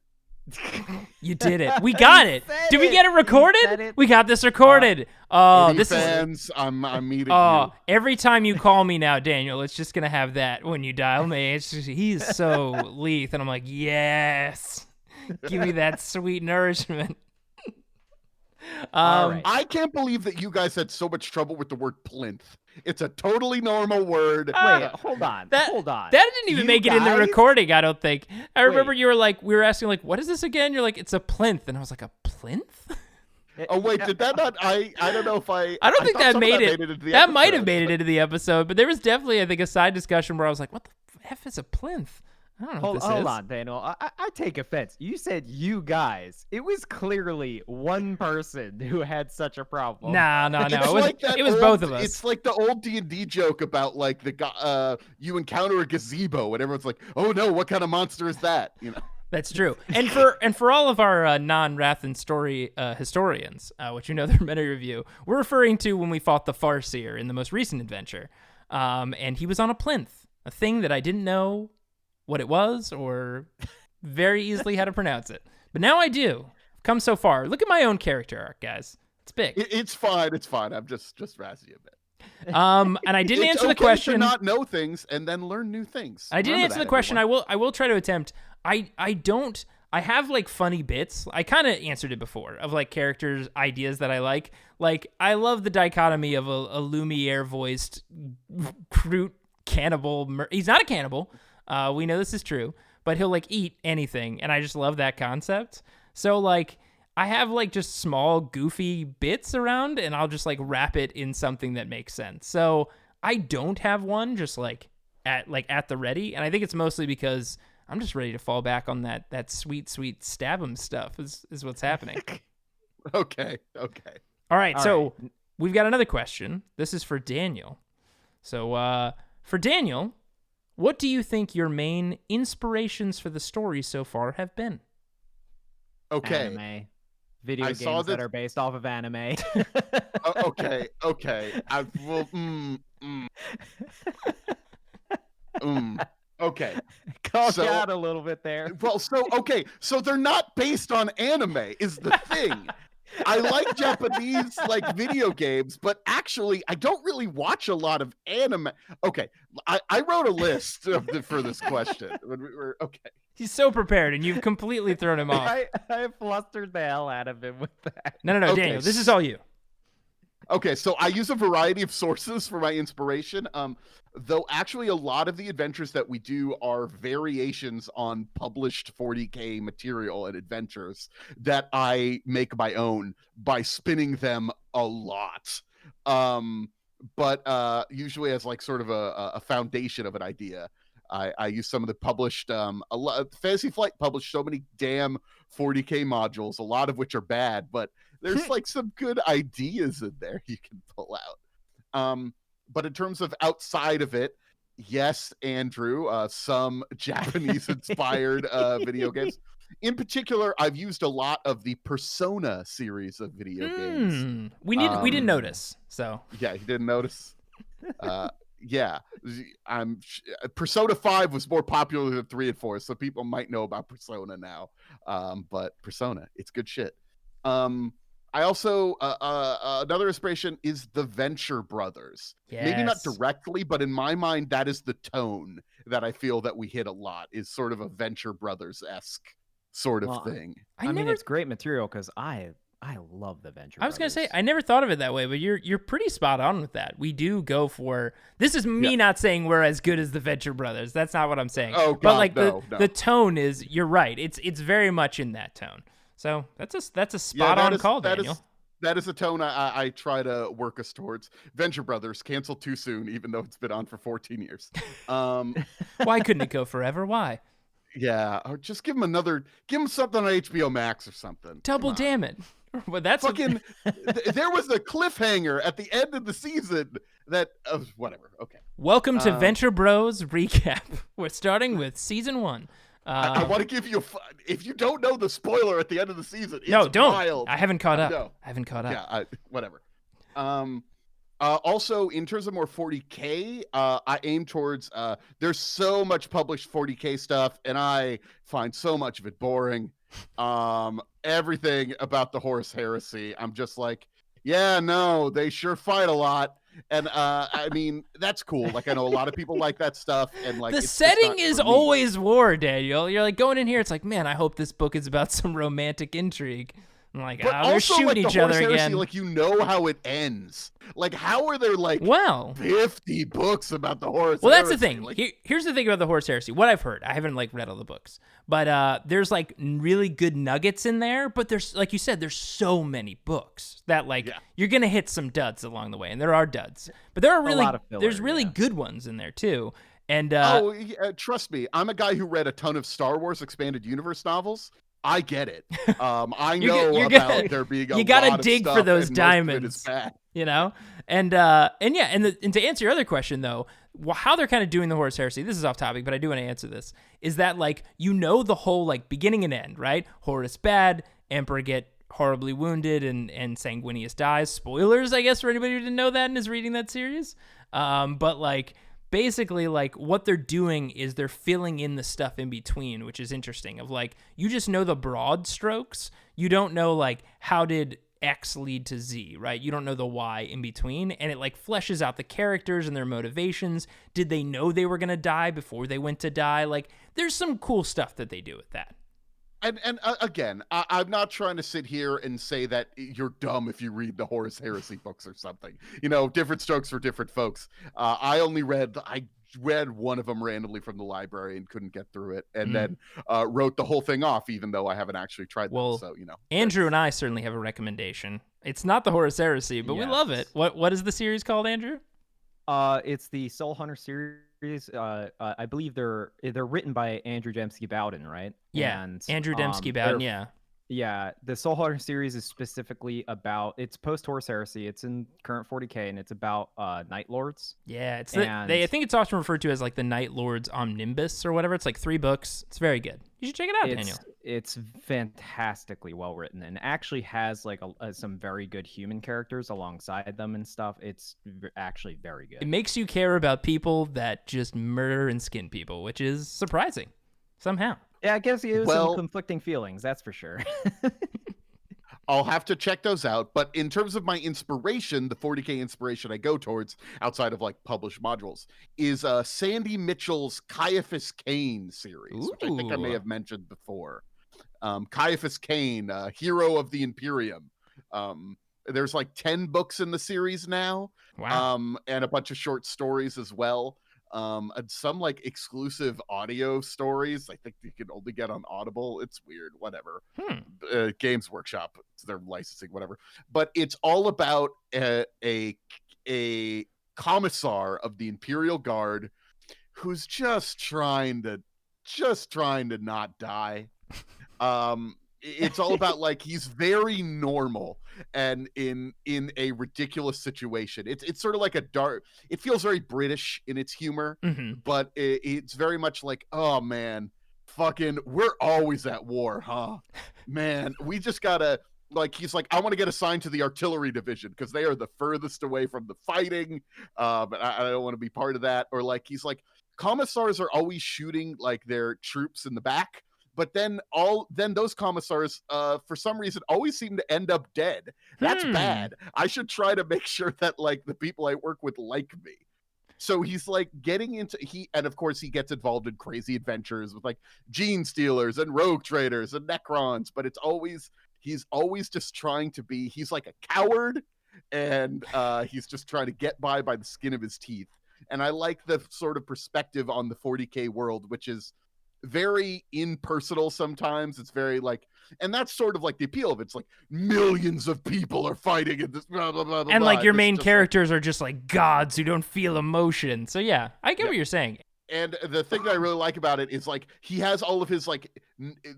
You did it. We got it. Did we get it recorded? We got this recorded. Oh, this fans, I'm meeting you. Every time you call me now, Daniel, it's just gonna have that when you dial me. It's just, he's so Leith, and I'm like, yes, give me that sweet nourishment. All right. I can't believe that you guys had so much trouble with the word plinth. It's a totally normal word. Wait, hold on. Hold on. That didn't even make it in the recording, I don't think. I remember you were like, we were asking like, what is this again? You're like, it's a plinth. And I was like, a plinth? Oh, wait, did that not? I don't know if I don't think that made it. Into the that might have made it into the episode, but there was definitely, I think, a side discussion where I was like, what the F is a plinth? I don't know Hold, what this hold is. on, Daniel. I take offense. You said you guys. It was clearly one person who had such a problem. No. It's It was both of us. It's like the old D&D joke about like you encounter a gazebo and everyone's like, "Oh no, what kind of monster is that?" You know. That's true. And for all of our non-Wrath and Story historians, which there are many of you, we're referring to when we fought the Farseer in the most recent adventure. And he was on a plinth, a thing that I didn't know what it was or very easily how to pronounce it. But now I do. I've come so far. Look at my own character arc, guys. It's big. It's fine. It's fine. I'm just razzing you a bit. And I didn't It's answer the okay question. to not know things and then learn new things. I didn't Remember answer that, the question. everyone. I will try to attempt. I have like funny bits. I kind of answered it before of like characters, ideas that I like. Like I love the dichotomy of a Lumiere voiced brute cannibal. He's not a cannibal. We know this is true, but he'll like eat anything. And I just love that concept. So like I have like just small goofy bits around and I'll just like wrap it in something that makes sense. So I don't have one just like at the ready. And I think it's mostly because I'm just ready to fall back on that sweet stab 'em stuff is what's happening. Okay. All right. So right. we've got another question. This is for Daniel. So for Daniel, what do you think your main inspirations for the story so far have been? Okay. Anime. Video I games saw that that- are based off of anime. Okay. I will. Okay. Call So- you out a little bit there. Well, so they're not based on anime is the thing. I like Japanese like video games, but actually I don't really watch a lot of anime. Okay, I wrote a list for this question. When we were okay. He's so prepared, and you've completely thrown him off. I flustered the hell out of him with that. No, Okay. Daniel, this is all you. Okay, so I use a variety of sources for my inspiration. Though actually a lot of the adventures that we do are variations on published 40K material and adventures that I make my own by spinning them a lot. But usually as like sort of a foundation of an idea. I use some of the published Fantasy Flight published so many damn 40K modules, a lot of which are bad, but there's like some good ideas in there you can pull out. But in terms of outside of it, yes, Andrew, some Japanese inspired video games. In particular, I've used a lot of the Persona series of video games. We didn't notice. So Yeah, you didn't notice. Yeah, Persona 5 was more popular than 3 and 4, so people might know about Persona now. But Persona, it's good shit. I also another inspiration is the Venture Brothers. Maybe not Yes. directly, but in my mind, that is the tone that I feel that we hit a lot. Is sort of a Venture Brothers-esque sort of Well, thing. I mean, it's great material because I love the Venture. I was gonna say Brothers. I never thought of it that way, but you're pretty spot on with that. We do go for this. Is me not saying we're as good as the Venture Brothers. That's not what I'm saying. Oh, but God, like no. the tone is. You're right. It's very much in that tone. So that's a spot on call, Daniel. That is a tone I try to work us towards. Venture Brothers canceled too soon, even though it's been on for 14 years. Why couldn't it go forever? Why? Yeah, or just give them something on HBO Max or something. Double damn it. Well, that's Fucking, there was a cliffhanger at the end of the season that whatever. Okay. Welcome to Venture Bros recap. We're starting with season 1. I want to give you if you don't know the spoiler at the end of the season, it's No, don't. wild. I haven't caught up. No. I haven't caught up. Yeah, whatever. Also, in terms of more 40K, I aim towards. There's so much published 40K stuff, and I find so much of it boring. Everything about the Horus Heresy, I'm just like, yeah, no, they sure fight a lot. And I mean, that's cool. Like, I know a lot of people like that stuff, and like The it's just setting not is for me. always war, Daniel. You're like going in here, it's like, man, I hope this book is about some romantic intrigue. I'm like, But they're also, shooting like, the each Horus other Heresy, again. like, you know how it ends. Like, how are there like Well, 50 books about the Horus? well, that's the Heresy? thing. Like, Here's the thing about the Horus Heresy. What I've heard, I haven't like read all the books, but there's like really good nuggets in there. But there's, like you said, there's so many books that like you're gonna hit some duds along the way, and there are duds. But there are really lot of filler, there's really yeah. good ones in there too. And trust me, I'm a guy who read a ton of Star Wars expanded universe novels. I get it. I know about there being a lot of stuff. You gotta dig for those diamonds. Most of it is bad. You know, and to answer your other question though, how they're kind of doing the Horus Heresy. This is off topic, but I do want to answer this. Is that like the whole like beginning and end, right? Horus bad, Emperor get horribly wounded, and Sanguinius dies. Spoilers, I guess, for anybody who didn't know that and is reading that series. But like, basically, like, what they're doing is they're filling in the stuff in between, which is interesting. Of like, you just know the broad strokes. You don't know like how did X lead to Z, right? You don't know the Y in between, and it like fleshes out the characters and their motivations. Did they know they were gonna die before they went to die? Like, there's some cool stuff that they do with that. And again, I'm not trying to sit here and say that you're dumb if you read the Horus Heresy books or something. You know, different strokes for different folks. I read one of them randomly from the library and couldn't get through it, and then wrote the whole thing off, even though I haven't actually tried them. So, you know, Andrew and I certainly have a recommendation. It's not the Horus Heresy, but we love it. What is the series called, Andrew? It's the Soul Hunter series. I believe they're written by Andrew Dembski Bowden, right? Yeah, and Andrew Dembski Bowden. Yeah, the Soul Hunter series is specifically about, it's post Horus Heresy. It's in current 40K, and it's about Night Lords. Yeah, I think it's often referred to as like the Night Lords Omnibus or whatever. It's like 3 books. It's very good. You should check it out, Daniel. It's fantastically well written, and actually has like some very good human characters alongside them and stuff. It's actually very good. It makes you care about people that just murder and skin people, which is surprising somehow. Yeah, I guess you have some conflicting feelings, that's for sure. I'll have to check those out. But in terms of my inspiration, the 40K inspiration I go towards outside of like published modules is Sandy Mitchell's Caiaphas Cain series, which I think I may have mentioned before. Caiaphas Cain, hero of the Imperium. There's like 10 books in the series now. Wow. And a bunch of short stories as well. And some like exclusive audio stories I think you can only get on Audible. It's weird, whatever. Games Workshop, it's their licensing, whatever. But it's all about a commissar of the Imperial Guard who's just trying to not die. It's all about like he's very normal and in a ridiculous situation. It's sort of like it feels very British in its humor, but it's very much like, oh man, fucking we're always at war, huh? Man, we just gotta, like, he's like, I want to get assigned to the artillery division because they are the furthest away from the fighting. But I don't want to be part of that. Or like he's like, commissars are always shooting like their troops in the back. But then those commissars, for some reason, always seem to end up dead. That's bad. I should try to make sure that like the people I work with like me. So he's like getting into and of course he gets involved in crazy adventures with like gene stealers and rogue traders and Necrons. But he's always just trying to be. He's like a coward, and he's just trying to get by the skin of his teeth. And I like the sort of perspective on the 40K world, which is very impersonal sometimes. It's very like, and that's sort of like the appeal of it. It's like millions of people are fighting in this blah, blah, blah, blah, and like your it's main characters are just like gods who don't feel emotion. So yeah, I get what you're saying. And the thing that I really like about it is like he has all of his like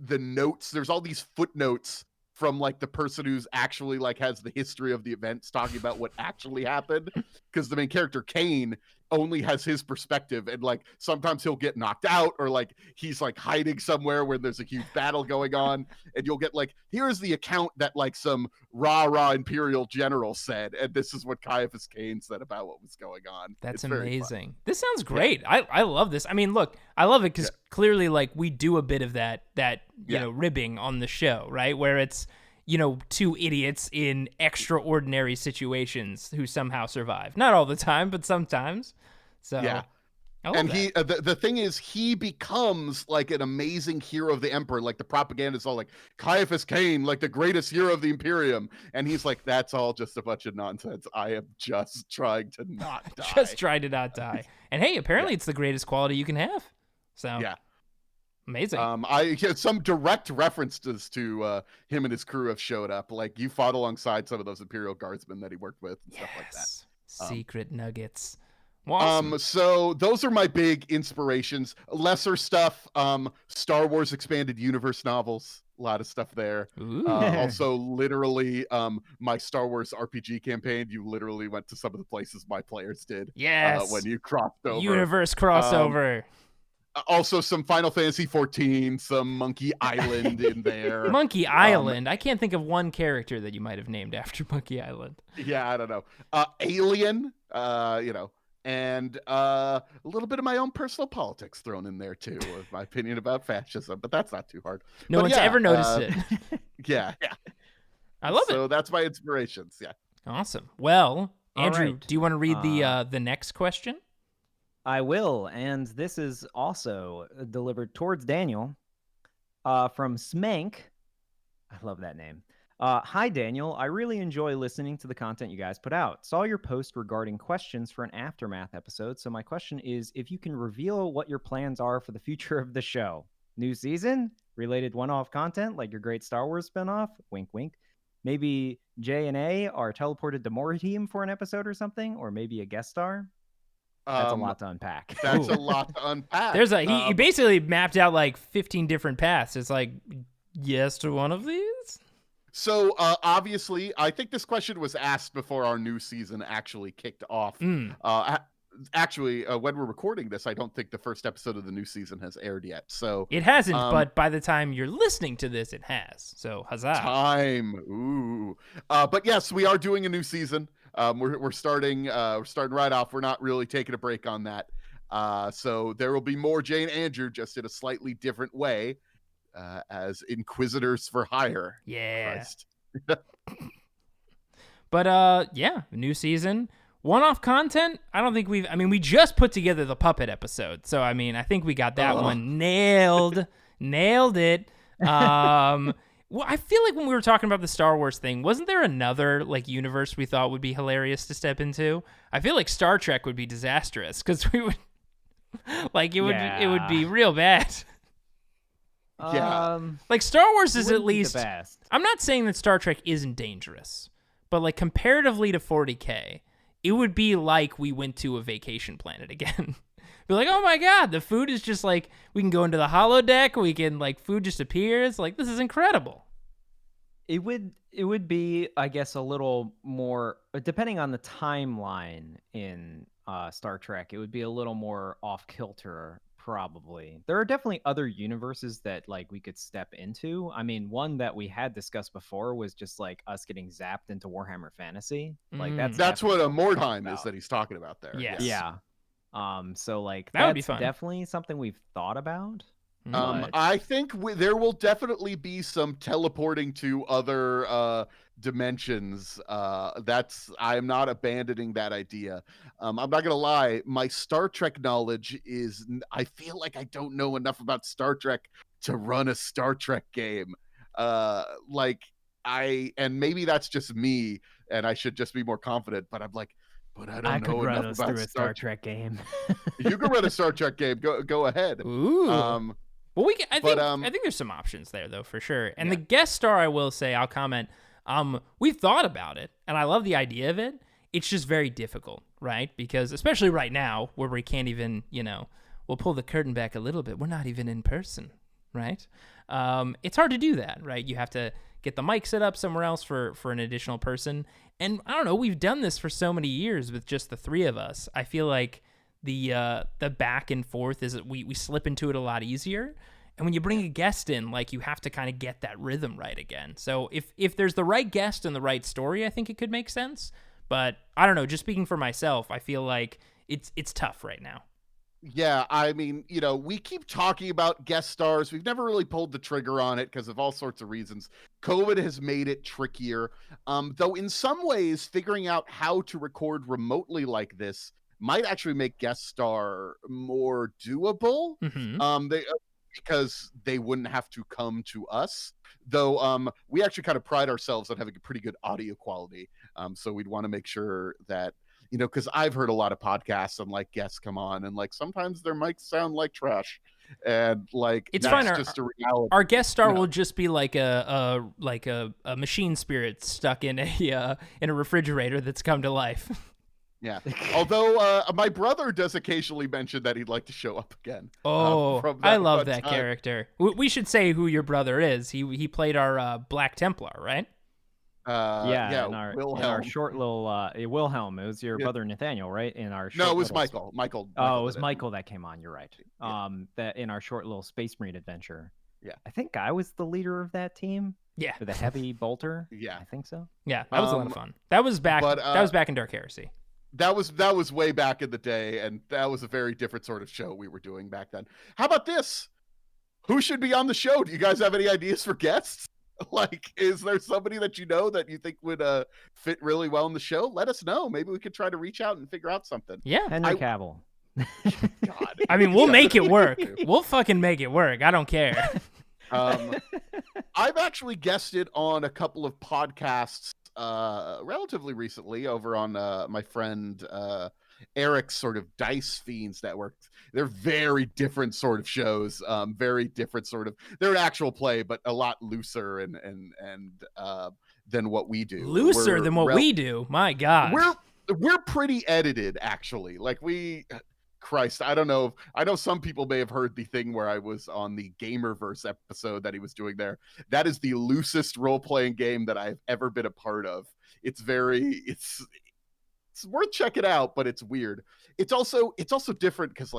the notes. There's all these footnotes from like the person who's actually like has the history of the events talking about what actually happened, because the main character Cain only has his perspective, and like sometimes he'll get knocked out, or like he's like hiding somewhere where there's a huge battle going on, and you'll get like, here's the account that like some rah Imperial general said, and this is what Caiaphas Cain said about what was going on. That's amazing. This sounds great. Yeah. I love this. I mean, look, I love it because clearly like we do a bit of that you know, ribbing on the show, right? Where it's, you know, 2 idiots in extraordinary situations who somehow survive. Not all the time, but sometimes. So yeah. And he the thing is, he becomes like an amazing hero of the Emperor. Like the propaganda is all like Caiaphas Cain, like the greatest hero of the Imperium, and he's like, that's all just a bunch of nonsense. I am just trying to not die. Just trying to not die. And hey, apparently it's the greatest quality you can have. So yeah. Amazing. I some direct references to him and his crew have showed up. Like you fought alongside some of those Imperial Guardsmen that he worked with and stuff like that. Secret nuggets. Awesome. So those are my big inspirations. Lesser stuff, Star Wars expanded universe novels, a lot of stuff there. Also literally my Star Wars RPG campaign, you literally went to some of the places my players did. Yes. When you crossed over. Universe crossover. Also some Final Fantasy 14, some Monkey Island in there. Monkey Island. I can't think of one character that you might have named after Monkey Island. Yeah, I don't know. Alien, and a little bit of my own personal politics thrown in there too, with my opinion about fascism, but that's not too hard. No one's ever noticed it. Yeah. I love it. So that's my inspirations. Yeah. Awesome. Well, Andrew, right. do you want to read the next question? I will, and this is also delivered towards Daniel from Smank. I love that name. Hi, Daniel. I really enjoy listening to the content you guys put out. Saw your post regarding questions for an Aftermath episode, so my question is if you can reveal what your plans are for the future of the show. New season? Related one-off content like your great Star Wars spinoff? Wink, wink. Maybe J and A are teleported to Morateam for an episode or something, or maybe a guest star? That's a lot to unpack. That's a lot to unpack. There's he basically mapped out like 15 different paths. It's like, yes to one of these? So obviously, I think this question was asked before our new season actually kicked off. Actually, when we're recording this, I don't think the first episode of the new season has aired yet. So it hasn't, but by the time you're listening to this, it has. So huzzah! Time, ooh. But yes, we are doing a new season. We're starting right off. We're not really taking a break on that. So there will be more Jay and Andrew, just in a slightly different way, as Inquisitors for Hire. Yeah. Christ. But yeah, new season. One-off content, I don't think we just put together the puppet episode. So, I mean, I think we got that one nailed. Nailed it. Well, I feel like when we were talking about the Star Wars thing, wasn't there another like universe we thought would be hilarious to step into? I feel like Star Trek would be disastrous because we would like it would be real bad. Yeah. Like Star Wars is at least the best. I'm not saying that Star Trek isn't dangerous, but like comparatively to 40K, it would be like we went to a vacation planet again. Be like, oh my god, the food is just like, we can go into the holodeck, we can like, food just appears. Like, this is incredible. It would be, I guess, a little more, depending on the timeline in Star Trek, it would be a little more off kilter, probably. There are definitely other universes that like we could step into. I mean, one that we had discussed before was just like us getting zapped into Warhammer Fantasy. Like that's what a Mordheim is that he's talking about there. Yes. Yeah. So like that would be that's fun. definitely something we've thought about. I think there will definitely be some teleporting to other dimensions. I'm not abandoning that idea. I'm not gonna lie, my Star Trek knowledge is, I feel like I don't know enough about Star Trek to run a Star Trek game. And maybe that's just me, and I should just be more confident. But I'm like, but I don't know enough about through a Star Trek game. You can run a Star Trek game. Go ahead. Ooh. Well, I think there's some options there though, for sure. And the guest star, I will say, I'll comment. We've thought about it, and I love the idea of it. It's just very difficult, right? Because especially right now, where we can't even, we'll pull the curtain back a little bit. We're not even in person, right? It's hard to do that, right? You have to get the mic set up somewhere else for an additional person. And I don't know, we've done this for so many years with just the three of us. I feel like the back and forth is we slip into it a lot easier. And when you bring a guest in, like, you have to kind of get that rhythm right again. So if there's the right guest and the right story, I think it could make sense. But I don't know, just speaking for myself, I feel like it's tough right now. Yeah, I mean, we keep talking about guest stars. We've never really pulled the trigger on it because of all sorts of reasons. COVID has made it trickier. Though in some ways, figuring out how to record remotely like this might actually make guest star more doable. Because they wouldn't have to come to us. Though we actually kind of pride ourselves on having a pretty good audio quality. So we'd want to make sure that, because I've heard a lot of podcasts and like guests come on and like sometimes their mics sound like trash, and like it's that's fine. Just a reality. Our guest star will just be like a machine spirit stuck in a refrigerator that's come to life. Yeah. Although my brother does occasionally mention that he'd like to show up again. Oh, from I love one that time. character. We should say who your brother is. He played our Black Templar, right? Yeah, in Wilhelm. our short little Wilhelm. It was your Yeah. brother Nathaniel, right? In our No, short it was little Michael. Oh, it was did Michael that came on. You're right. Yeah. That in our short little Space Marine adventure. Yeah. I think I was the leader of that team. Yeah. The heavy bolter. Yeah. I think so. Yeah, that was a lot of fun. That was back. That was back in Dark Heresy. That was way back in the day, and that was a very different sort of show we were doing back then. How about this? Who should be on the show? Do you guys have any ideas for guests? Like, is there somebody that you know that you think would fit really well in the show? Let us know. Maybe we could try to reach out and figure out something. Yeah. Henry Cavill. God. I mean, we'll make it work. We'll fucking make it work. I don't care. I've actually guested on a couple of podcasts relatively recently over on my friend Eric's sort of Dice Fiends network. They're very different sort of shows, very different sort of. They're an actual play, but a lot looser and than what we do. Looser than what we do. My God. We're pretty edited, actually. Like Christ, I don't know. I know some people may have heard the thing where I was on the Gamerverse episode that he was doing there. That is the loosest role-playing game that I've ever been a part of. It's worth checking out, but it's weird. It's also different because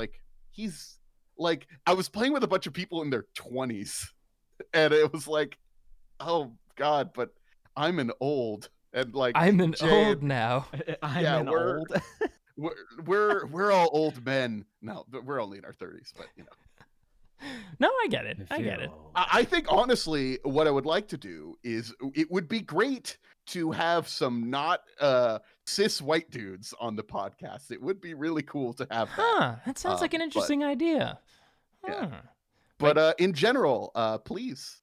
he's like, I was playing with a bunch of people in their 20s, and it was like, oh God, but I'm an old and like I'm an old now. I'm old. We're all old men. No, we're only in our 30s, but you know. No, I get it. I get it. I think honestly, what I would like to do is it would be great to have some not cis white dudes on the podcast. It would be really cool to have that. That sounds like an interesting idea. Yeah. But in general, please,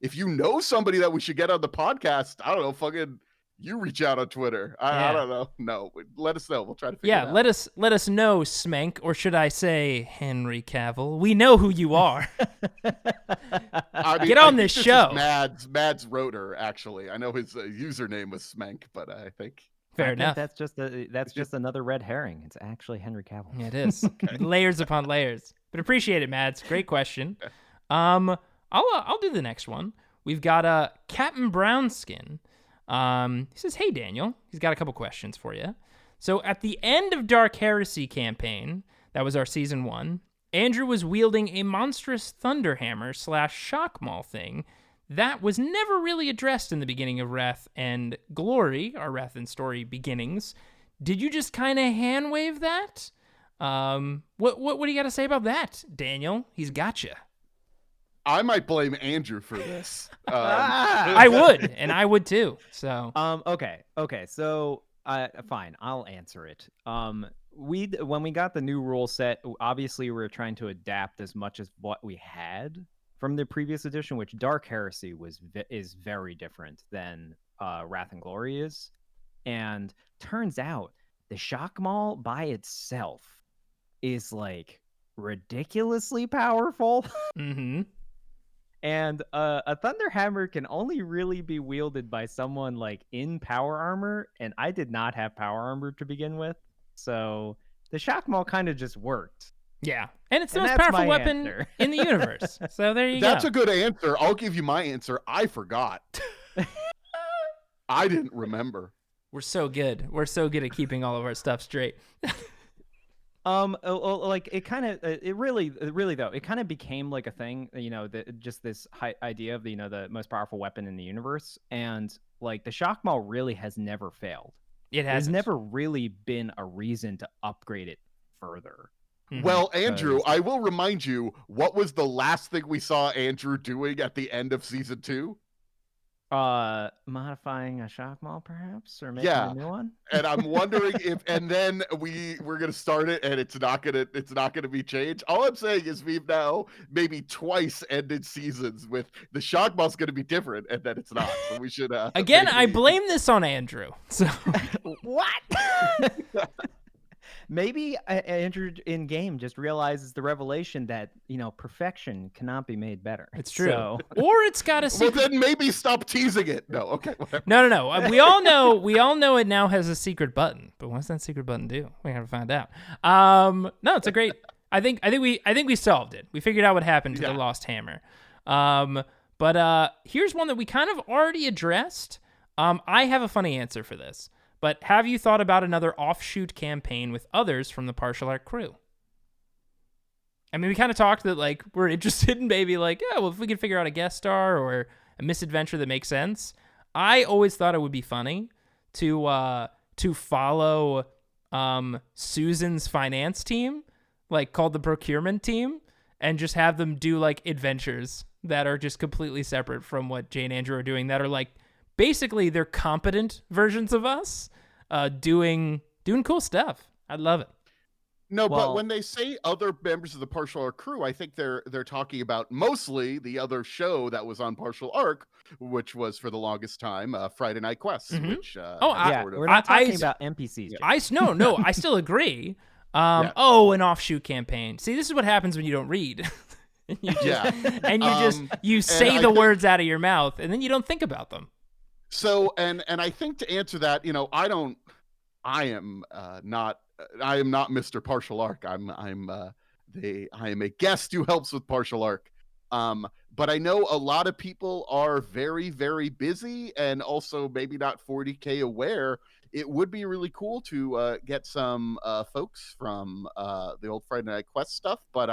if you know somebody that we should get on the podcast, I don't know, fucking you reach out on Twitter. I don't know. No, let us know. We'll try to figure it out. Let us know, Smenk, or should I say Henry Cavill? We know who you are. I mean, get on this show. Mads Roeder, actually. I know his username was Smenk, but I think fair enough. That's just another red herring. It's actually Henry Cavill. Yeah, it is. Layers upon layers. But appreciate it, Mads. Great question. I'll do the next one. We've got Captain Brownskin. He says, hey, Daniel. He's got a couple questions for you. So at the end of Dark Heresy campaign, that was our season 1, Andrew was wielding a monstrous thunderhammer / shock maul thing that was never really addressed in the beginning of Wrath and Glory, our Wrath and Story beginnings. Did you just kind of hand wave that? What do you got to say about that, Daniel? He's got you. I might blame Andrew for this. I would, and I would too. So okay. So fine, I'll answer it. When we got the new rule set, obviously we were trying to adapt as much as what we had from the previous edition, which Dark Heresy is very different than Wrath and Glory is. And turns out the shock maul by itself is like ridiculously powerful. Mm-hmm. And a Thunderhammer can only really be wielded by someone like in power armor, and I did not have power armor to begin with, so the shock maul kind of just worked. Yeah, and it's the most powerful weapon in the universe. So there you go. That's a good answer. I'll give you my answer. I forgot. I didn't remember. We're so good. We're so good at keeping all of our stuff straight. Like it kind of, it really though, it kind of became like a thing, you know, just this idea of the most powerful weapon in the universe, and like the shock maul really has never failed. It has never really been a reason to upgrade it further. Mm-hmm. Well, Andrew, I will remind you, what was the last thing we saw Andrew doing at the end of season 2? Modifying a shock maul, perhaps, or making a new one. And I'm wondering if, and then we're gonna start it, and it's not gonna be changed. All I'm saying is we've now maybe twice ended seasons with the shock maul's gonna be different, and then it's not. So we should again. I blame this on Andrew. So what? Maybe Andrew in game just realizes the revelation that perfection cannot be made better. It's true. So... Or it's got a secret. Well, then maybe stop teasing it. No, okay, whatever. No. We all know it now has a secret button. But what's that secret button do? We have to find out. No, it's a great. I think we solved it. We figured out what happened to the lost hammer. But here's one that we kind of already addressed. I have a funny answer for this. But have you thought about another offshoot campaign with others from the Partial Arc crew? I mean, we kind of talked that, like, we're interested in maybe, like, yeah, well, if we could figure out a guest star or a misadventure that makes sense. I always thought it would be funny to follow Susan's finance team, like, called the procurement team, and just have them do, like, adventures that are just completely separate from what Jay and Andrew are doing, that are, like, basically they're competent versions of us doing cool stuff. I love it. No, but when they say other members of the Partial Arc crew, I think they're talking about mostly the other show that was on Partial Arc, which was for the longest time Friday Night Quests. Mm-hmm. Which we're not talking about NPCs. No, I still agree. Oh, an offshoot campaign. See, this is what happens when you don't read. You say the words out of your mouth, and then you don't think about them. So, and I think to answer that, I am not Mr. Partial Arc. I am a guest who helps with Partial Arc. But I know a lot of people are very, very busy and also maybe not 40K aware. It would be really cool to get some folks from the old Friday Night Quest stuff, but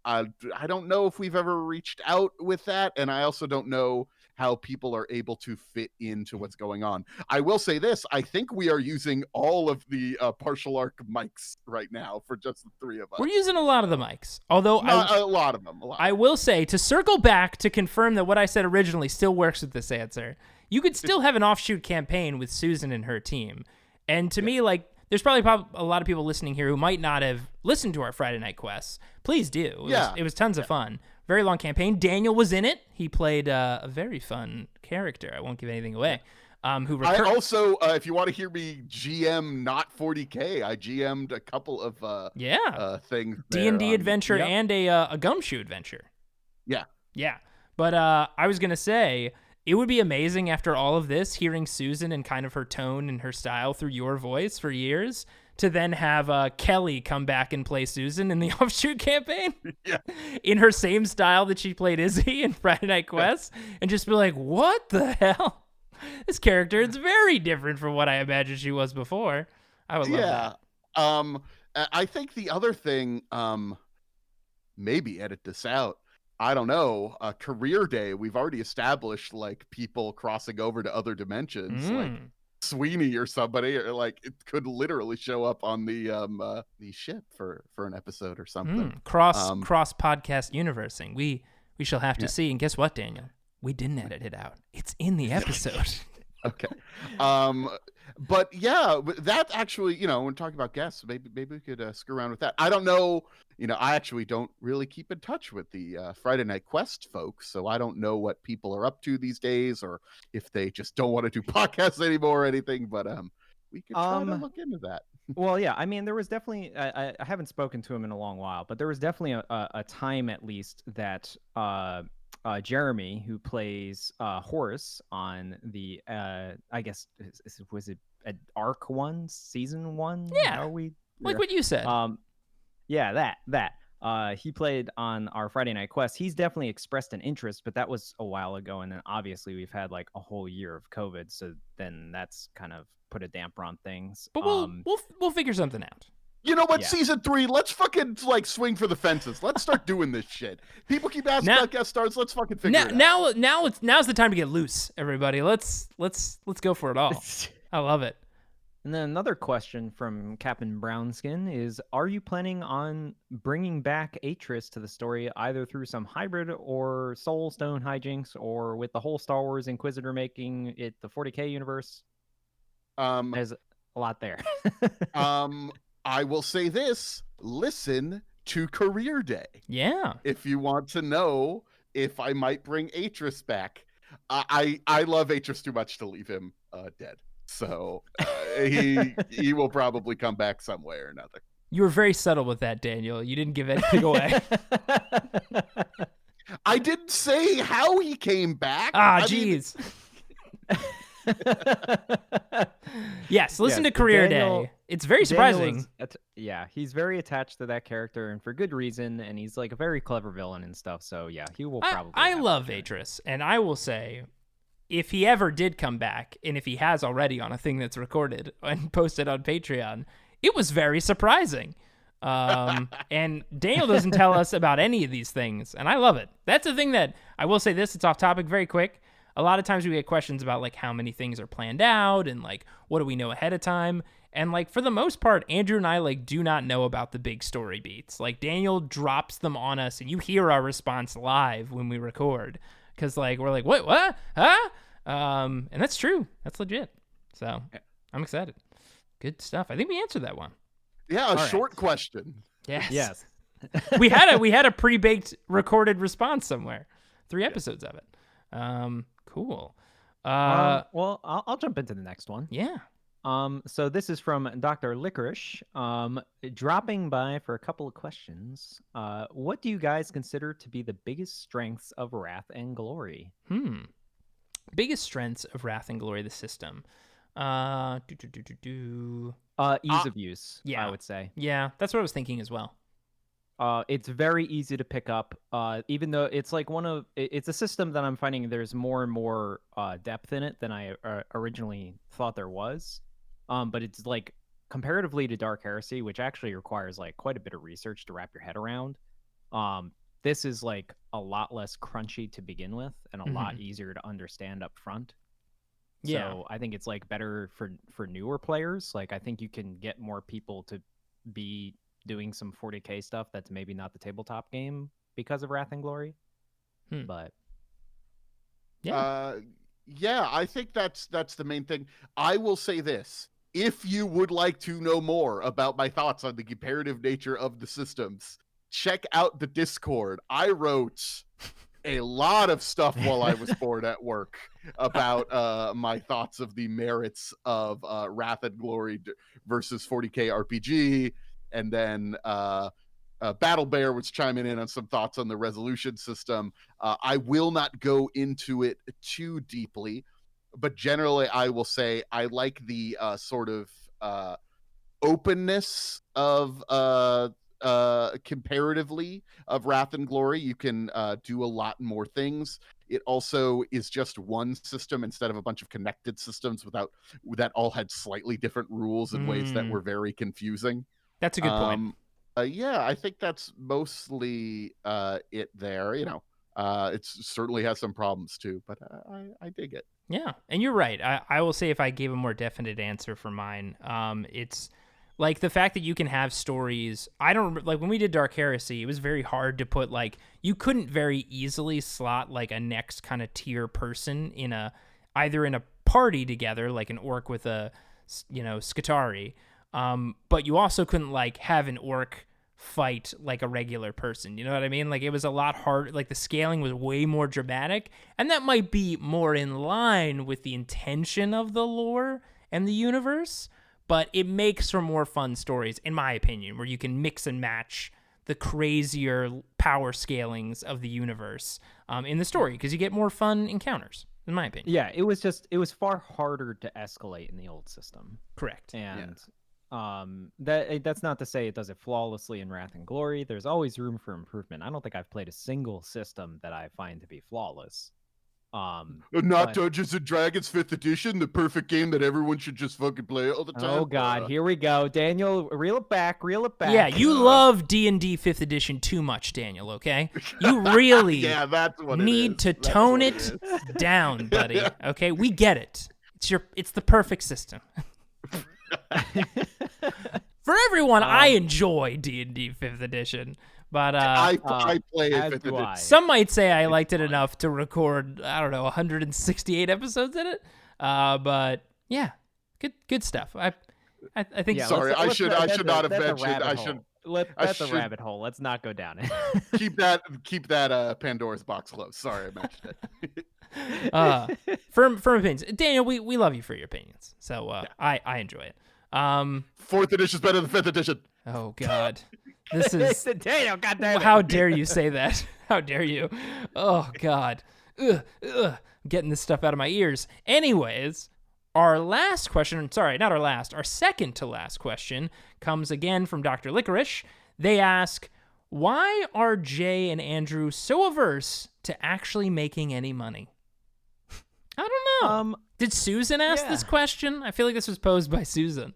I don't know if we've ever reached out with that, and I also don't know how people are able to fit into what's going on. I will say this, I think we are using all of the Partial Arc mics right now for just the three of us. We're using a lot of the mics, although a lot of them. I will say, to circle back to confirm that what I said originally still works with this answer, you could still have an offshoot campaign with Susan and her team. And to me, like, there's probably a lot of people listening here who might not have listened to our Friday Night Quests. Please do. It was tons of fun. Very long campaign. Daniel was in it. He played a very fun character. I won't give anything away. I also, if you want to hear me GM not 40K, I GM'd a couple of things. D&D adventure and a gumshoe adventure. Yeah. But I was going to say, it would be amazing after all of this, hearing Susan and kind of her tone and her style through your voice for years, to then have Kelly come back and play Susan in the offshoot campaign in her same style that she played Izzy in Friday Night Quests, and just be like, what the hell? This character is very different from what I imagined she was before. I would love that. I think the other thing, maybe edit this out, I don't know, Career Day, we've already established, like, people crossing over to other dimensions, like Sweeney or somebody, or like it could literally show up on the ship for an episode or something. Cross podcast universing. We shall have to see. And guess what, Daniel? We didn't edit it out. It's in the episode. Okay. But yeah, that actually, when talking about guests, maybe we could screw around with that. I don't know. I actually don't really keep in touch with the Friday Night Quest folks, so I don't know what people are up to these days, or if they just don't want to do podcasts anymore or anything. But we could try to look into that. Well, yeah. I mean, there was definitely. I haven't spoken to him in a long while, but there was definitely a time, at least, that Jeremy, who plays Horace on the I guess was it Arc 1, Season 1? Yeah, what you said. That he played on our Friday Night Quest. He's definitely expressed an interest, but that was a while ago, and then obviously we've had like a whole year of COVID, so then that's kind of put a damper on things. But we'll figure something out. You know what? Yeah. Season 3, let's fucking like swing for the fences. Let's start doing this shit. People keep asking about guest stars. Let's fucking figure it out. Now's the time to get loose, everybody. Let's go for it all. I love it. And then another question from Captain Brownskin is, are you planning on bringing back Atris to the story either through some hybrid or Soul Stone hijinks, or with the whole Star Wars Inquisitor making it the 40K universe? There's a lot there. I will say this, listen to Career Day. Yeah. If you want to know if I might bring Atris back. I love Atris too much to leave him dead. So he will probably come back some way or another. You were very subtle with that, Daniel. You didn't give anything away. I didn't say how he came back. Jeez. Yes, listen to Career Day. It's very surprising. He's very attached to that character, and for good reason, and he's like a very clever villain and stuff, so yeah, he will probably... I love Atris, and I will say, if he ever did come back, and if he has already on a thing that's recorded and posted on Patreon, it was very surprising. And Daniel doesn't tell us about any of these things, and I love it. That's the thing that, I will say this, it's off topic very quick. A lot of times we get questions about like how many things are planned out and like what do we know ahead of time. And like for the most part, Andrew and I like do not know about the big story beats. Like Daniel drops them on us and you hear our response live when we record. Cause like we're like, what? Huh? And that's true. That's legit. So I'm excited. Good stuff. I think we answered that one. Yeah, short question. Yes. we had a pre-baked recorded response somewhere. 3 episodes of it. Cool. Well, I'll jump into the next one. Yeah. So this is from Dr. Licorice, dropping by for a couple of questions. What do you guys consider to be the biggest strengths of Wrath and Glory? Biggest strengths of Wrath and Glory, the system. Ease of use, yeah. I would say. Yeah, that's what I was thinking as well. It's very easy to pick up, even though it's like it's a system that I'm finding there's more and more depth in it than I originally thought there was. But it's like comparatively to Dark Heresy, which actually requires like quite a bit of research to wrap your head around. This is like a lot less crunchy to begin with and a lot easier to understand up front. Yeah. So I think it's like better for newer players. Like I think you can get more people to be doing some 40k stuff that's maybe not the tabletop game because of Wrath and Glory. But I think that's the main thing. I will say this: if you would like to know more about my thoughts on the comparative nature of the systems, check out the Discord. I wrote a lot of stuff while I was bored at work about my thoughts of the merits of Wrath and Glory versus 40k RPG. And then Battle Bear was chiming in on some thoughts on the resolution system. I will not go into it too deeply, but generally I will say I like the sort of openness of comparatively of Wrath and Glory. You can do a lot more things. It also is just one system instead of a bunch of connected systems that all had slightly different rules in ways that were very confusing. That's a good point. I think that's mostly it there. You know, it certainly has some problems too, but I dig it. Yeah, and you're right. I will say if I gave a more definite answer for mine, it's like the fact that you can have stories. I don't like when we did Dark Heresy, it was very hard to put like you couldn't very easily slot like a next kind of tier person in either in a party together, like an orc with a Skitarii. But you also couldn't like have an orc fight like a regular person. You know what I mean? Like it was a lot harder. Like the scaling was way more dramatic, and that might be more in line with the intention of the lore and the universe. But it makes for more fun stories, in my opinion, where you can mix and match the crazier power scalings of the universe in the story because you get more fun encounters. In my opinion. Yeah, it was far harder to escalate in the old system. Correct. And that's not to say it does it flawlessly in Wrath and Glory. There's always room for improvement. I don't think I've played a single system that I find to be flawless. Dungeons and Dragons 5th edition, the perfect game that everyone should just fucking play all the time. Oh god, here we go. Daniel, reel it back. Yeah, you love D&D 5th edition too much, Daniel, okay? You really that's what need to tone it down, buddy. Okay? We get it. It's the perfect system. For everyone, I enjoy D&D 5th edition. But I play it 5th edition. Some might say I liked it enough to record, I don't know, 168 episodes in it. But yeah, good stuff. I think. Yeah, sorry, I should not have mentioned. That's a rabbit hole. Let's not go down it. keep that Pandora's box closed. Sorry, I mentioned it. Firm opinions. Daniel, we love you for your opinions. So I enjoy it. 4th edition is better than 5th edition. Oh God, this is Daniel. Goddamn it. how dare you say that? How dare you? Oh God, ugh, I'm getting this stuff out of my ears. Anyways, our last question. Sorry, not our last. Our second to last question comes again from Dr. Licorice. They ask, why are Jay and Andrew so averse to actually making any money? I don't know. Did Susan ask this question? I feel like this was posed by Susan.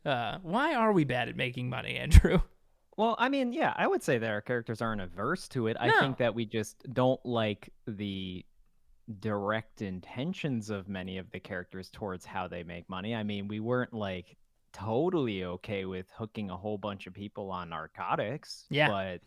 Why are we bad at making money, Andrew? Well, I mean, yeah, I would say that our characters aren't averse to it. I think that we just don't like the direct intentions of many of the characters towards how they make money. I mean, we weren't like totally okay with hooking a whole bunch of people on narcotics. Yeah. But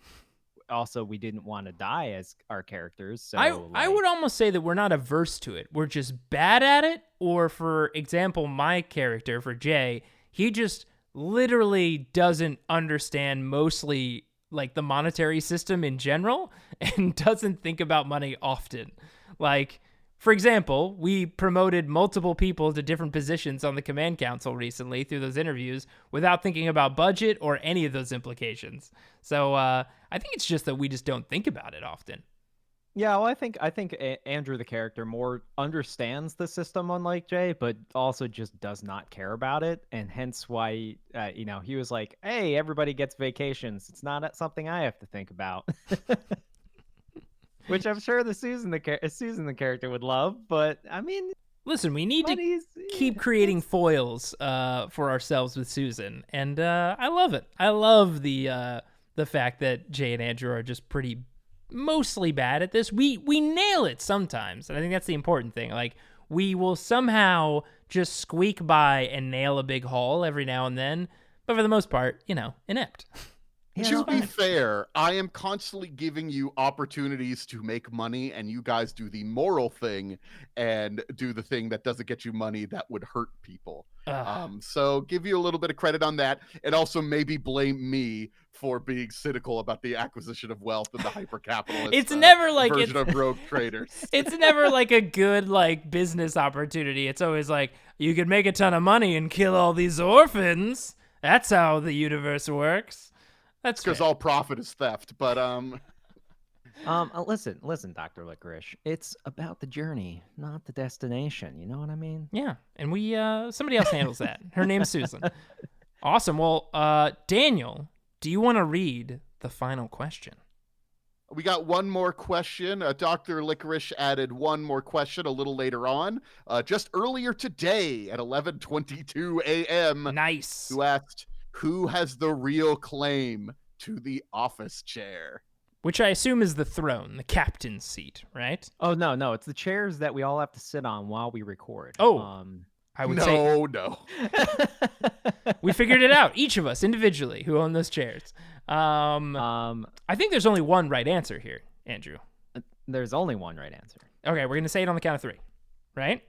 also we didn't want to die as our characters. So I would almost say that we're not averse to it. We're just bad at it. Or for example, my character, for Jay, he just literally doesn't understand mostly like the monetary system in general and doesn't think about money often. Like, for example, we promoted multiple people to different positions on the command council recently through those interviews without thinking about budget or any of those implications. So I think it's just that we just don't think about it often. Yeah, well, I think Andrew, the character, more understands the system, unlike Jay, but also just does not care about it, and hence why, he was like, "Hey, everybody gets vacations. It's not something I have to think about." Which I'm sure Susan the character would love, but I mean, listen, we need to keep creating foils for ourselves with Susan, and I love it. I love the fact that Jay and Andrew are just mostly bad at this. We nail it sometimes, and I think that's the important thing. Like, we will somehow just squeak by and nail a big haul every now and then, but for the most part, inept. To be fair, I am constantly giving you opportunities to make money, and you guys do the moral thing and do the thing that doesn't get you money that would hurt people. So give you a little bit of credit on that, and also maybe blame me for being cynical about the acquisition of wealth and the hyper-capitalist it's never like version of rogue traders. It's never like a good business opportunity. It's always like, you could make a ton of money and kill all these orphans. That's how the universe works. That's because all profit is theft. But listen, Dr. Licorice. It's about the journey, not the destination. You know what I mean? Yeah, and we somebody else handles that. Her name's Susan. Awesome. Well, Daniel, do you want to read the final question? We got one more question. Dr. Licorice added one more question a little later on, just earlier today at 11:22 a.m. Nice. Who asked, who has the real claim to the office chair? Which I assume is the throne, the captain's seat, right? Oh, no. It's the chairs that we all have to sit on while we record. Oh, I would say... No. We figured it out, each of us individually, who own those chairs. I think there's only one right answer here, Andrew. There's only one right answer. Okay, we're going to say it on the count of three, right?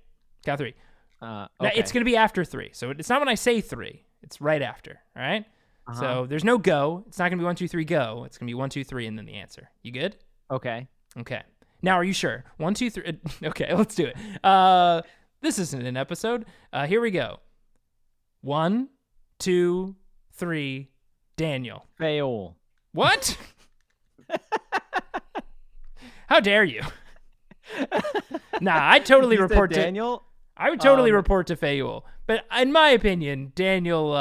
Count of three. Okay. Now, it's going to be after three, so it's not when I say three. It's right after, all right? Uh-huh. So there's no go. It's not going to be 1, 2, 3, go. It's going to be 1, 2, 3, and then the answer. You good? Okay. Now, are you sure? 1, 2, 3. Okay, let's do it. This isn't an episode. Here we go. 1, 2, 3, Daniel. Fail. What? How dare you? Nah, I'd totally report to Daniel. I would totally report to Fayul. But in my opinion, Daniel,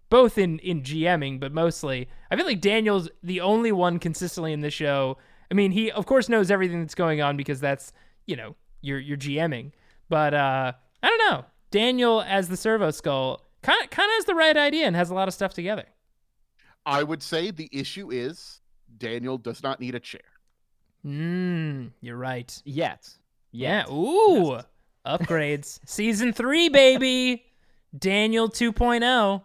both in GMing, but mostly, I feel like Daniel's the only one consistently in the show. I mean, he, of course, knows everything that's going on because that's, you're GMing. But I don't know. Daniel, as the Servo Skull, kind of has the right idea and has a lot of stuff together. I would say the issue is Daniel does not need a chair. You're right. Yet. Yeah. Ooh. Yes. Upgrades. Season 3, baby. Daniel 2.0.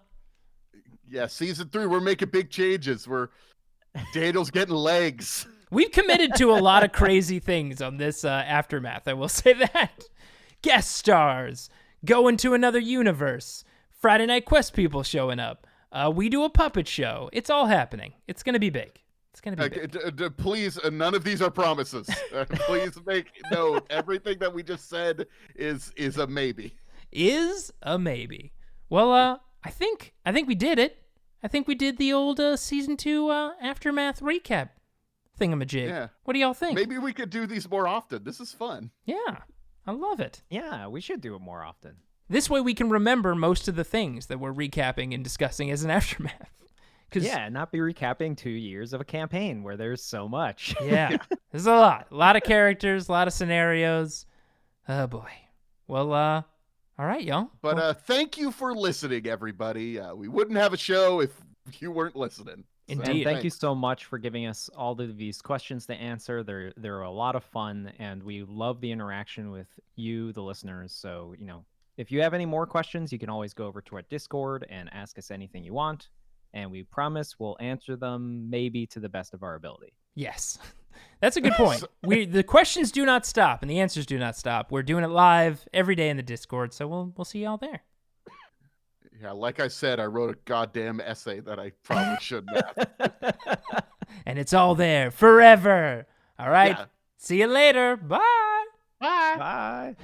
Yeah, season 3, we're making big changes. Daniel's getting legs. We've committed to a lot of crazy things on this Aftermath, I will say that. Guest stars, going to another universe, Friday Night Quest people showing up. We do a puppet show. It's all happening. It's going to be big. It's going to be big. Please, none of these are promises. Please make note. Everything that we just said is a maybe. Is a maybe. Well, I think we did it. I think we did the old season 2 aftermath recap thingamajig. Yeah. What do y'all think? Maybe we could do these more often. This is fun. Yeah, I love it. Yeah, we should do it more often. This way we can remember most of the things that we're recapping and discussing as an aftermath. Yeah, not be recapping 2 years of a campaign where there's so much. Yeah, there's a lot of characters, a lot of scenarios. Oh boy. Well, all right, y'all. But thank you for listening, everybody. We wouldn't have a show if you weren't listening. Indeed. And thank you so much for giving us all of these questions to answer. They're a lot of fun, and we love the interaction with you, the listeners. So, if you have any more questions, you can always go over to our Discord and ask us anything you want. And we promise we'll answer them maybe to the best of our ability. Yes. That's a good point. The questions do not stop and the answers do not stop. We're doing it live every day in the Discord, so we'll see y'all there. Yeah, like I said, I wrote a goddamn essay that I probably shouldn't have. And it's all there forever. All right. Yeah. See you later. Bye. Bye. Bye.